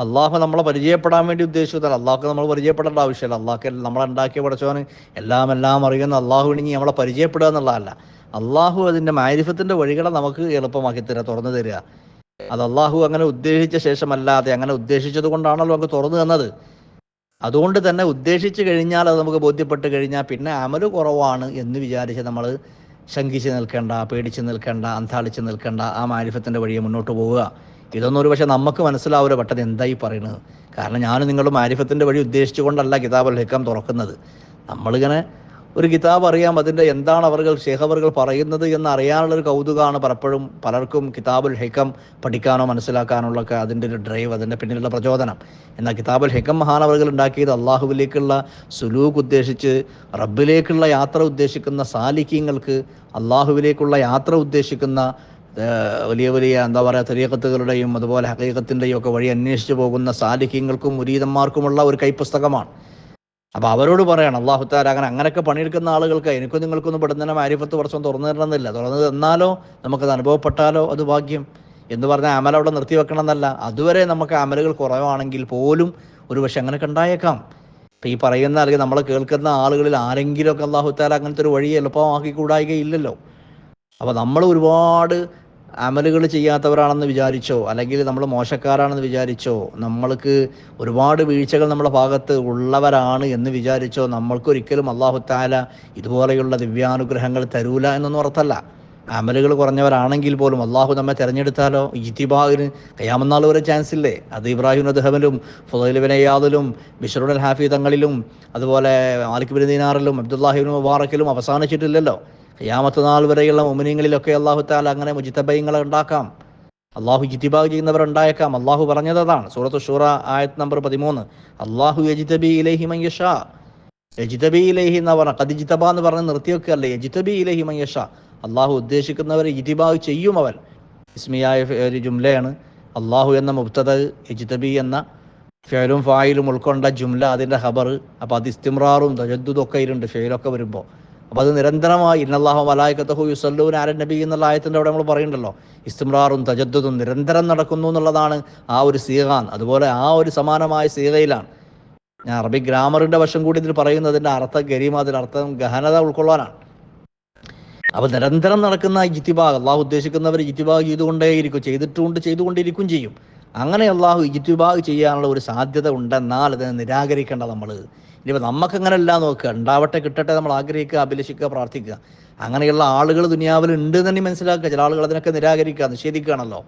അള്ളാഹു നമ്മളെ പരിചയപ്പെടാൻ വേണ്ടി ഉദ്ദേശിച്ചതല്ല. അള്ളാഹ്ക്ക് നമ്മൾ പരിചയപ്പെടേണ്ട ആവശ്യമില്ല. അള്ളാഹ്ക്ക് നമ്മളുണ്ടാക്കിയ പഠിച്ചവന് എല്ലാം അറിയുന്ന അള്ളാഹുവിനെ നമ്മളെ പരിചയപ്പെടുക എന്നുള്ളതല്ല. അള്ളാഹു അതിൻ്റെ മാരിഫത്തിൻ്റെ വഴികളെ നമുക്ക് എളുപ്പമാക്കി തരിക, തുറന്നു തരിക. അത് അള്ളാഹു അങ്ങനെ ഉദ്ദേശിച്ച ശേഷമല്ലാതെ, അങ്ങനെ ഉദ്ദേശിച്ചത് കൊണ്ടാണല്ലോ നമുക്ക് തുറന്നു തന്നത്. അതുകൊണ്ട് തന്നെ ഉദ്ദേശിച്ച് കഴിഞ്ഞാൽ, അത് നമുക്ക് ബോധ്യപ്പെട്ട് കഴിഞ്ഞാൽ പിന്നെ അമല് കുറവാണ് എന്ന് വിചാരിച്ച് നമ്മൾ ശങ്കിച്ച് നിൽക്കേണ്ട, പേടിച്ച് നിൽക്കേണ്ട, അന്താളിച്ച് നിൽക്കേണ്ട. ആ മാരിഫത്തിൻ്റെ വഴിയെ മുന്നോട്ട് പോവുക. ഇതൊന്നും ഒരു പക്ഷേ നമുക്ക് മനസ്സിലാവില്ല പെട്ടെന്ന് എന്തായി പറയുന്നത്. കാരണം ഞാനും നിങ്ങളും മാരിഫത്തിൻ്റെ വഴി ഉദ്ദേശിച്ചുകൊണ്ടല്ല കിതാബുൽ ഹിക്കം തുറക്കുന്നത്. നമ്മളിങ്ങനെ ഒരു കിതാബ് അറിയാം, അതിൻ്റെ എന്താണ് ഷേഖ് അവർകൾ പറയുന്നത് എന്ന് അറിയാനുള്ളൊരു കൗതുകമാണ് പലപ്പോഴും പലർക്കും കിതാബുൽ ഹിക്കം പഠിക്കാനോ മനസ്സിലാക്കാനുള്ളൊക്കെ അതിൻ്റെ ഒരു ഡ്രൈവ്, അതിൻ്റെ പിന്നിലുള്ള പ്രചോദനം. എന്നാൽ കിതാബുൽ ഹിക്കം മഹാനവറുകൾ ഉണ്ടാക്കിയത് അള്ളാഹുവിലേക്കുള്ള സുലൂക്ക് ഉദ്ദേശിച്ച്, റബ്ബിലേക്കുള്ള യാത്ര ഉദ്ദേശിക്കുന്ന സാലിക്കീങ്ങൾക്ക്, അള്ളാഹുവിലേക്കുള്ള യാത്ര ഉദ്ദേശിക്കുന്ന വലിയ വലിയ എന്താ പറയുക തരീഖത്തുകളുടെയും അതുപോലെ ഹഖീഖത്തിൻ്റെയും ഒക്കെ വഴി അന്വേഷിച്ച് പോകുന്ന സാലിക്കീങ്ങൾക്കും മുരീദന്മാർക്കുമുള്ള ഒരു കൈപ്പുസ്തകമാണ്. അപ്പോൾ അവരോട് പറയണം അള്ളാഹു തആല അങ്ങനെയൊക്കെ പണിയെടുക്കുന്ന ആളുകൾക്ക് എനിക്കും നിങ്ങൾക്കൊന്നും പെടുന്ന മാരിഫത്ത് വർഷം തുറന്നു തരണമെന്നില്ല. തുറന്നു തന്നാലോ നമുക്കത് അനുഭവപ്പെട്ടാലോ അത് ഭാഗ്യം. എന്ന് പറഞ്ഞാൽ അമൽ അവിടെ നിർത്തി വെക്കണം എന്നല്ല. അതുവരെ നമുക്ക് അമലുകൾ കുറവാണെങ്കിൽ പോലും ഒരു പക്ഷെ അങ്ങനെയൊക്കെ ഉണ്ടായേക്കാം. ഇപ്പം ഈ പറയുന്ന അല്ലെങ്കിൽ നമ്മൾ കേൾക്കുന്ന ആളുകളിൽ ആരെങ്കിലുമൊക്കെ അള്ളാഹു തആല അങ്ങനത്തെ ഒരു വഴി എളുപ്പമാക്കി കൂടായികയില്ലല്ലോ. അപ്പോൾ നമ്മൾ ഒരുപാട് അമലുകൾ ചെയ്യാത്തവരാണെന്ന് വിചാരിച്ചോ, അല്ലെങ്കിൽ നമ്മൾ മോശക്കാരാണെന്ന് വിചാരിച്ചോ, നമ്മൾക്ക് ഒരുപാട് വീഴ്ചകൾ നമ്മുടെ ഭാഗത്ത് ഉള്ളവരാണ് എന്ന് വിചാരിച്ചോ, നമ്മൾക്കൊരിക്കലും അള്ളാഹു തആല ഇതുപോലെയുള്ള ദിവ്യാനുഗ്രഹങ്ങൾ തരൂല എന്നൊന്നും അർത്ഥമല്ല. അമലുകൾ കുറഞ്ഞവരാണെങ്കിൽ പോലും അള്ളാഹു നമ്മെ തിരഞ്ഞെടുത്താലോ ഇജ്തിബാഇന് ഖിയാമത്ത് നാൾ വരെ ചാൻസ് ഇല്ലേ? അത് ഇബ്രാഹിം അദ്ഹബലും ഫുദൈൽ ഇബ്നു ഇയാദിലും ബിശ്റുൽ ഹാഫി തങ്ങളിലും അതുപോലെ മാലിക് ബിൻ ദീനാറിലും അബ്ദുല്ലാഹി ഇബ്നു മുബാറക്കിലും അവസാനിച്ചിട്ടില്ലല്ലോ. ഖിയാമത്ത് നാൾ വരെയുള്ള മുഅ്മിനീങ്ങളിലൊക്കെ അള്ളാഹു തആല അങ്ങനെ മുജ്തബൈങ്ങളെ ഉണ്ടാക്കാം. അള്ളാഹു ഇജ്തിബാ ചെയ്യുന്നവരുണ്ടായേക്കാം. അള്ളാഹു പറഞ്ഞത് അതാണ്. സൂറത്തു ഷൂറ ആയത്ത് നമ്പർ 13. അള്ളാഹു യജ്തബി ഇലൈഹി മൻ യശാ. യജ്തബി ഇലൈഹി എന്ന് പറഞ്ഞാൽ ഖദിജ്തബ എന്ന് പറഞ്ഞ് നിർത്തിവെക്കല്ലേ, യജ്തബി ഇലൈഹി മൻ യശാ. അള്ളാഹു ഉദ്ദേശിക്കുന്നവരെ ഇജ്തിബാ ചെയ്യും അവൻ. ഇസ്മിയായ ഒരു ജുംലയാണ്. അള്ളാഹു എന്ന മുബ്തദ, യജ്തബി എന്ന ഫിഅലും ഫായിലും ഉൾക്കൊണ്ട ജുംല അതിൻ്റെ ഖബർ. അപ്പോൾ അത് ഇസ്തിംറാറും തജദ്ദുദും ഒക്കെ ഇരുണ്ട് ഫിഅലൊക്കെ വരുമ്പോൾ. അപ്പോൾ അത് നിരന്തരമായി ഇന്നല്ലാഹു മലായികതഹു യുസല്ലൂന അലൻ നബി എന്നുള്ള ആയത്തിൻ്റെ അവിടെ നമ്മൾ പറയുന്നുണ്ടല്ലോ, ഇസ്തിംറാറും തജദ്ദുദും നിരന്തരം നടക്കുന്നു എന്നുള്ളതാണ് ആ ഒരു സീഗാൻ. അതുപോലെ ആ ഒരു സമാനമായ സീഗയിലാണ് ഞാൻ അറബിക് ഗ്രാമറിൻ്റെ വശം കൂടി ഇതിൽ പറയുന്നതിൻ്റെ അർത്ഥം ഗരീമ, അതിനർത്ഥം ഗഹനത ഉൾക്കൊള്ളാനാണ്. അപ്പോൾ നിരന്തരം നടക്കുന്ന ഇജ്തിബാഗ്, അള്ളാഹു ഉദ്ദേശിക്കുന്നവർ ഇജ്തിബാഗ് ചെയ്തുകൊണ്ടേയിരിക്കും, ചെയ്തുകൊണ്ടിരിക്കും ചെയ്യും. അങ്ങനെ അള്ളാഹു ഇജ്തിബാഗ് ചെയ്യാനുള്ള ഒരു സാധ്യത ഉണ്ടെന്നാൽ അതിനെ നിരാകരിക്കേണ്ട നമ്മൾ. ഇനിയിപ്പോൾ നമുക്കങ്ങനെയല്ല നോക്കുക, ഉണ്ടാവട്ടെ, കിട്ടട്ടെ, നമ്മൾ ആഗ്രഹിക്കുക, അഭിലഷിക്കുക, പ്രാർത്ഥിക്കുക. അങ്ങനെയുള്ള ആളുകൾ ദുനിയാവിൽ ഉണ്ട് എന്ന് തന്നെ മനസ്സിലാക്കുക. ചില ആളുകൾ അതിനൊക്കെ നിരാകരിക്കുക, നിഷേധിക്കുകയാണല്ലോ.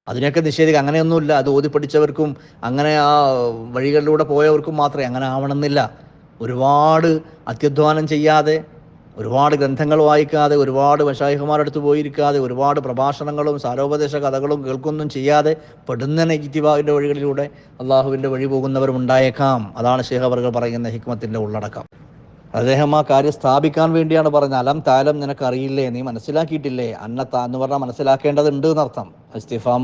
അതിനൊക്കെ നിഷേധിക്കുക. അങ്ങനെയൊന്നുമില്ല. അത് ഓതി പഠിച്ചവർക്കും അങ്ങനെ ആ വഴികളിലൂടെ പോയവർക്കും മാത്രമേ അങ്ങനെ ആവണമെന്നില്ല. ഒരുപാട് അത്യധ്വാനം ചെയ്യാതെ, ഒരുപാട് ഗ്രന്ഥങ്ങൾ വായിക്കാതെ, ഒരുപാട് മശായിഖുമാരുടെ അടുത്ത് പോയിരിക്കാതെ, ഒരുപാട് പ്രഭാഷണങ്ങളും സാരോപദേശ കഥകളും കേൾക്കൊന്നും ചെയ്യാതെ പെടുന്നനെ ഇജ്തിബാഇൻ്റെ വഴികളിലൂടെ അള്ളാഹുവിൻ്റെ വഴി പോകുന്നവരും ഉണ്ടായേക്കാം. അതാണ് ശൈഖ് അവർകൾ പറയുന്ന ഹിക്മത്തിൻ്റെ ഉള്ളടക്കം. അദ്ദേഹം ആ കാര്യം സ്ഥാപിക്കാൻ വേണ്ടിയാണ് പറഞ്ഞത്. അലം താലം, നിനക്കറിയില്ലേ, നീ മനസ്സിലാക്കിയിട്ടില്ലേ? എന്ന് പറഞ്ഞാൽ മനസ്സിലാക്കേണ്ടതുണ്ട് എന്നർത്ഥം. ഇസ്തിഫാം,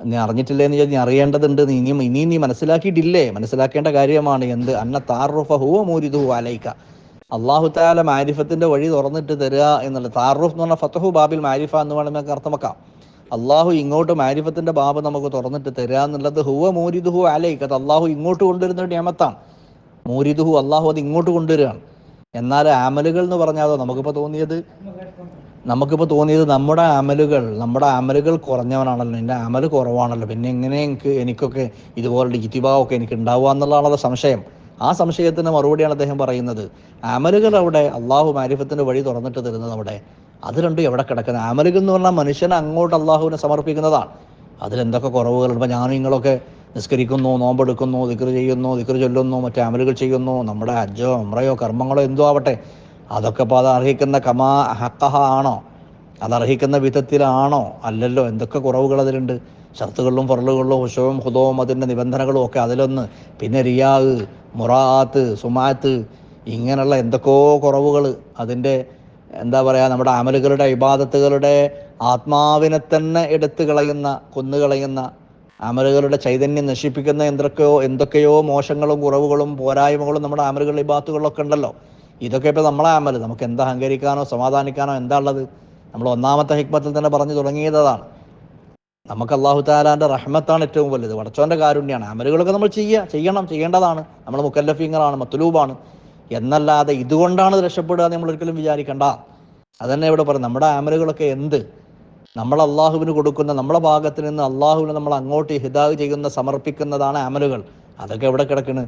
നീ അറിഞ്ഞിട്ടില്ലേ എന്ന് ചോദിച്ചാൽ നീ അറിയേണ്ടതുണ്ട്. ഇനിയും നീ മനസ്സിലാക്കിയിട്ടില്ലേ? മനസ്സിലാക്കേണ്ട കാര്യമാണ്. എന്ത്? അന്ന താറുഫ ഹുവ മൂരിദുഹു അലൈക. അള്ളാഹു തആല മാരിഫത്തിൻ്റെ വഴി തുറന്നിട്ട് തരിക എന്നുള്ള താറുഫ് എന്ന് പറഞ്ഞാൽ ഫതഹു ബാബിൽ മാരിഫ എന്ന് വേണമെങ്കിൽ നമുക്ക് അർത്ഥമാക്കാം. അള്ളാഹു ഇങ്ങോട്ട് മാരിഫത്തിൻ്റെ ബാബ് നമുക്ക് തുറന്നിട്ട് തരിക എന്നുള്ളത് ഹുവ മൂരിദുഹു അലൈക, അത് അള്ളാഹു ഇങ്ങോട്ട് കൊണ്ടുവരുന്ന ഒരു നിയമത്താണ്. മൂരിദുഹു, അള്ളാഹു അത് ഇങ്ങോട്ട് കൊണ്ടുവരികയാണ്. എന്നാൽ അമലുകൾ എന്ന് പറഞ്ഞാൽ നമുക്കിപ്പോൾ തോന്നിയത് നമ്മുടെ അമലുകൾ കുറഞ്ഞവനാണല്ലോ, എൻ്റെ അമൽ കുറവാണല്ലോ, പിന്നെ എങ്ങനെ എനിക്കൊക്കെ ഇതുപോലുള്ള ഇജ്തിബാഒക്കെ എനിക്ക് ഉണ്ടാവുക എന്നുള്ളതാണല്ലോ സംശയം. ആ സംശയത്തിന് മറുപടിയാണ് അദ്ദേഹം പറയുന്നത്. അമലുകൾ അവിടെ അള്ളാഹു മാരിഫത്തിൻ്റെ വഴി തുറന്നിട്ട് തരുന്നത് അവിടെ അത് രണ്ടും എവിടെ കിടക്കുന്നത്? അമലുകൾ എന്ന് പറഞ്ഞാൽ മനുഷ്യനെ അങ്ങോട്ട് അള്ളാഹുവിനെ സമർപ്പിക്കുന്നതാണ്. അതിലെന്തൊക്കെ കുറവുകളുണ്ട്? ഇപ്പോൾ ഞാനും നിങ്ങളൊക്കെ നിസ്കരിക്കുന്നു, നോമ്പെടുക്കുന്നു, ദിക്ർ ചെയ്യുന്നു, ദിക്ർ ചൊല്ലുന്നു, മറ്റു അമലുകൾ ചെയ്യുന്നു, നമ്മുടെ ഹജ്ജോ ഉംറയോ കർമ്മങ്ങളോ എന്തോ ആവട്ടെ, അതൊക്കെ ഇപ്പോൾ അത് അർഹിക്കുന്ന കമാ ഹക്കഹ ആണോ? അതർഹിക്കുന്ന വിധത്തിലാണോ? അല്ലല്ലോ. എന്തൊക്കെ കുറവുകൾ അതിലുണ്ട്. ഷർത്തുകളിലും ഫർളുകളിലും ഹുശവും ഹുദവും അതിൻ്റെ നിബന്ധനകളും ഒക്കെ അതിലൊന്ന്. പിന്നെ റിയാഹ്, മുറാത്ത്, സുമാത്ത്, ഇങ്ങനെയുള്ള എന്തൊക്കെയോ കുറവുകൾ അതിൻ്റെ എന്താ പറയുക, നമ്മുടെ അമലുകളുടെ ഇബാദത്തുകളുടെ ആത്മാവിനെ തന്നെ എടുത്തു കളയുന്ന, കൊന്നുകളയുന്ന, അമലുകളുടെ ചൈതന്യം നശിപ്പിക്കുന്ന എന്തൊക്കെയോ മോശങ്ങളും കുറവുകളും പോരായ്മകളും നമ്മുടെ അമലുകൾ ഇബാദത്തുകളിലൊക്കെ ഉണ്ടല്ലോ. ഇതൊക്കെ ഇപ്പോൾ നമ്മളെ അമൽ. നമുക്ക് എന്താ അഹങ്കരിക്കാനോ സമാധാനിക്കാനോ എന്താ ഉള്ളത്? നമ്മൾ ഒന്നാമത്തെ ഹിക്മത്തിൽ തന്നെ പറഞ്ഞു തുടങ്ങിയതാണ്. നമുക്ക് അള്ളാഹു താലാൻ്റെ റഹ്മത്താണ് ഏറ്റവും വലുത്, പടച്ചോൻ്റെ കാരുണ്യമാണ്. അമലുകളൊക്കെ നമ്മൾ ചെയ്യേണ്ടതാണ്. നമ്മൾ മുക്കല്ലഫീങ്ങളാണ്, മത്ലൂബാണ്. എന്നല്ലാതെ ഇതുകൊണ്ടാണ് രക്ഷപ്പെടുക എന്ന് നമ്മൾ ഒരിക്കലും വിചാരിക്കണ്ട. അതന്നെ ഇവിടെ പറയും. നമ്മുടെ അമലുകളൊക്കെ എന്ത്? നമ്മൾ അള്ളാഹുവിന് കൊടുക്കുന്ന, നമ്മുടെ ഭാഗത്ത് നിന്ന് അള്ളാഹുവിന് നമ്മൾ അങ്ങോട്ട് ഹിദായ് ചെയ്യുന്ന, സമർപ്പിക്കുന്നതാണ് അമലുകൾ. അതൊക്കെ എവിടെ കിടക്കണ്?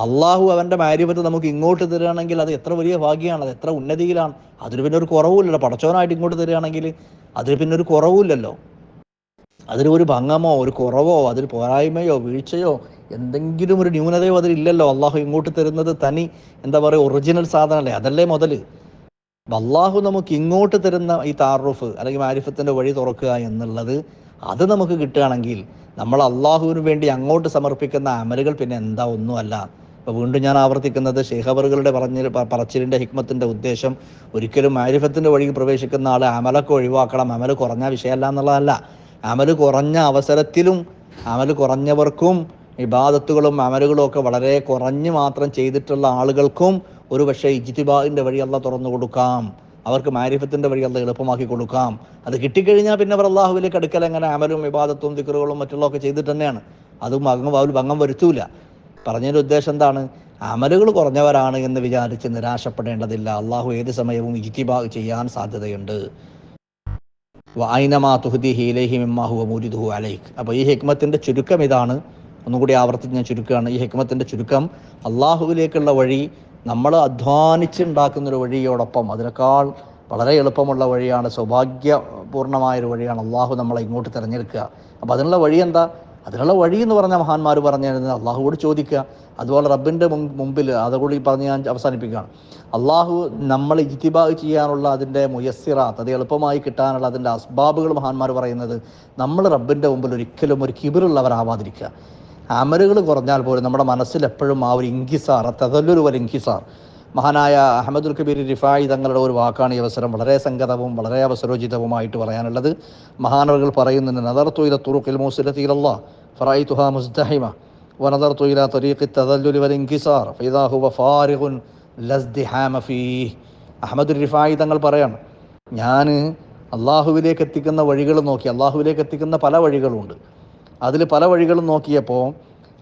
അള്ളാഹു അവൻ്റെ മാരിഫത്ത് നമുക്ക് ഇങ്ങോട്ട് തരികയാണെങ്കിൽ അത് എത്ര വലിയ ഭാഗ്യമാണ്, അത് എത്ര ഉന്നതിയിലാണ്. അതിന് പിന്നെ ഒരു കുറവുമില്ലല്ലോ. പടച്ചോനായിട്ട് ഇങ്ങോട്ട് തരികയാണെങ്കിൽ അതിന് പിന്നെ ഒരു കുറവുമില്ലല്ലോ. അതിന് ഒരു ഭംഗമോ ഒരു കുറവോ അതിൽ പോരായ്മയോ വീഴ്ചയോ എന്തെങ്കിലും ഒരു ന്യൂനതയോ അതിലില്ലല്ലോ. അള്ളാഹു ഇങ്ങോട്ട് തരുന്നത് തനി എന്താ പറയുക, ഒറിജിനൽ സാധനമല്ലേ. അതല്ലേ മുതൽ. അള്ളാഹു നമുക്ക് ഇങ്ങോട്ട് തരുന്ന ഈ താറുഫ് അല്ലെങ്കിൽ മാരിഫത്തിൻ്റെ വഴി തുറക്കുക എന്നുള്ളത്, അത് നമുക്ക് കിട്ടുകയാണെങ്കിൽ നമ്മൾ അള്ളാഹുവിന് വേണ്ടി അങ്ങോട്ട് സമർപ്പിക്കുന്ന അമലുകൾ പിന്നെ എന്താ, ഒന്നുമല്ല. ഇപ്പോൾ വീണ്ടും ഞാൻ ആവർത്തിക്കുന്നത്, ശൈഖബറുകളുടെ പറച്ചിലിൻ്റെ ഹിക്മത്തിൻ്റെ ഉദ്ദേശം ഒരിക്കലും മാരിഫത്തിൻ്റെ വഴി പ്രവേശിക്കുന്ന ആൾ അമലൊക്കെ ഒഴിവാക്കണം, അമൽ കുറഞ്ഞ വിഷയമല്ല എന്നുള്ളതല്ല. അമൽ കുറഞ്ഞ അവസരത്തിലും അമൽ കുറഞ്ഞവർക്കും ഇബാദത്തുകളും അമലുകളും ഒക്കെ വളരെ കുറഞ്ഞ് മാത്രം ചെയ്തിട്ടുള്ള ആളുകൾക്കും ഒരു പക്ഷേ ഇജ്തിബാഇൻ്റെ വഴി അല്ല തുറന്നു കൊടുക്കാം. അവർക്ക് മാരിഫത്തിൻ്റെ വഴി അല്ല എളുപ്പമാക്കി കൊടുക്കാം. അത് കിട്ടിക്കഴിഞ്ഞാൽ പിന്നെ അവർ അള്ളാഹുവിലേക്ക് അടുക്കൽ എങ്ങനെ അമലും ഇബാദത്തും ദിക്റുകളും മറ്റുള്ളതൊക്കെ ചെയ്തിട്ട് തന്നെയാണ്. അതും ഭംഗം വരുത്തൂല. പറഞ്ഞതിൻ്റെ ഉദ്ദേശം എന്താണ്? അമലുകൾ കുറഞ്ഞവരാണ് എന്ന് വിചാരിച്ച് നിരാശപ്പെടേണ്ടതില്ല. അള്ളാഹു ഏത് സമയവും ഇജ്തിബാ ചെയ്യാൻ സാധ്യതയുണ്ട്. വായിനമാ തുഹ്ദിഹി ഇലൈഹി മിമ്മാ ഹുവ മുരിദുഹു അലൈക്. അപ്പോൾ ഈ ഹിക്മത്തിൻ്റെ ചുരുക്കം ഇതാണ്. ഒന്നുകൂടി ആവർത്തിച്ച് ഞാൻ ചുരുക്കുകയാണ്. ഈ ഹിക്മത്തിൻ്റെ ചുരുക്കം, അള്ളാഹുവിലേക്കുള്ള വഴി നമ്മൾ അധ്വാനിച്ചുണ്ടാക്കുന്നൊരു വഴിയോടൊപ്പം അതിനേക്കാൾ വളരെ എളുപ്പമുള്ള വഴിയാണ്, സൗഭാഗ്യപൂർണ്ണമായൊരു വഴിയാണ് അള്ളാഹു നമ്മളെ ഇങ്ങോട്ട് തിരഞ്ഞെടുക്കുക. അപ്പോൾ അതിനുള്ള വഴി എന്താ? അതിനുള്ള വഴി എന്ന് പറഞ്ഞാൽ മഹാന്മാർ പറഞ്ഞു തരുന്നത് അള്ളാഹുവോട് ചോദിക്കുക. അതുപോലെ റബ്ബിൻ്റെ മുമ്പിൽ, അതുകൂടി പറഞ്ഞ് ഞാൻ അവസാനിപ്പിക്കുകയാണ്. അള്ളാഹു നമ്മൾ ഇജ്തിബാ ചെയ്യാനുള്ള അതിൻ്റെ മുയസ്സിറാത്ത്, അത് എളുപ്പമായി കിട്ടാനുള്ള അതിൻ്റെ അസ്ബാബുകൾ മഹാന്മാർ പറയുന്നത്, നമ്മൾ റബ്ബിൻ്റെ മുമ്പിൽ ഒരിക്കലും ഒരു കിബിറുള്ളവരാവാതിരിക്കുക. അമലുകൾ കുറഞ്ഞാൽ പോലും നമ്മുടെ മനസ്സിൽ എപ്പോഴും ആ ഒരു ഇൻകിസാർ, തദല്ലുൽ വൽ ഇൻകിസാർ. മഹാനായ അഹമ്മദുൽ കബീർ റിഫായി തങ്ങളുടെ ഒരു വാക്കാണ് ഈ അവസരം വളരെ സംഗതവും വളരെ അവസരോചിതവുമായിട്ട് പറയാനുള്ളത്. മഹാനവകൾ പറയുന്നുണ്ട്, നദർതു ഇല തുറുഖിൽ മൂസിലത്തി ഇലല്ലാഹ് ഫറഅയ്തുഹാ മുസ്തഹിമ വനദർതു ഇല തരീഖി തദല്ലുൽ വൽ ഇൻകിസാർ ഫഇദാ ഹുവ ഫാരിഖുൻ ലസ്ദിഹാമ ഫീഹ്. അഹമ്മദുൽ റിഫായി തങ്ങൾ പറയാണ്, ഞാൻ അള്ളാഹുവിലേക്ക് എത്തിക്കുന്ന വഴികൾ നോക്കി, അള്ളാഹുവിലേക്ക് എത്തിക്കുന്ന പല വഴികളുണ്ട്, അതിൽ പല വഴികളും നോക്കിയപ്പോൾ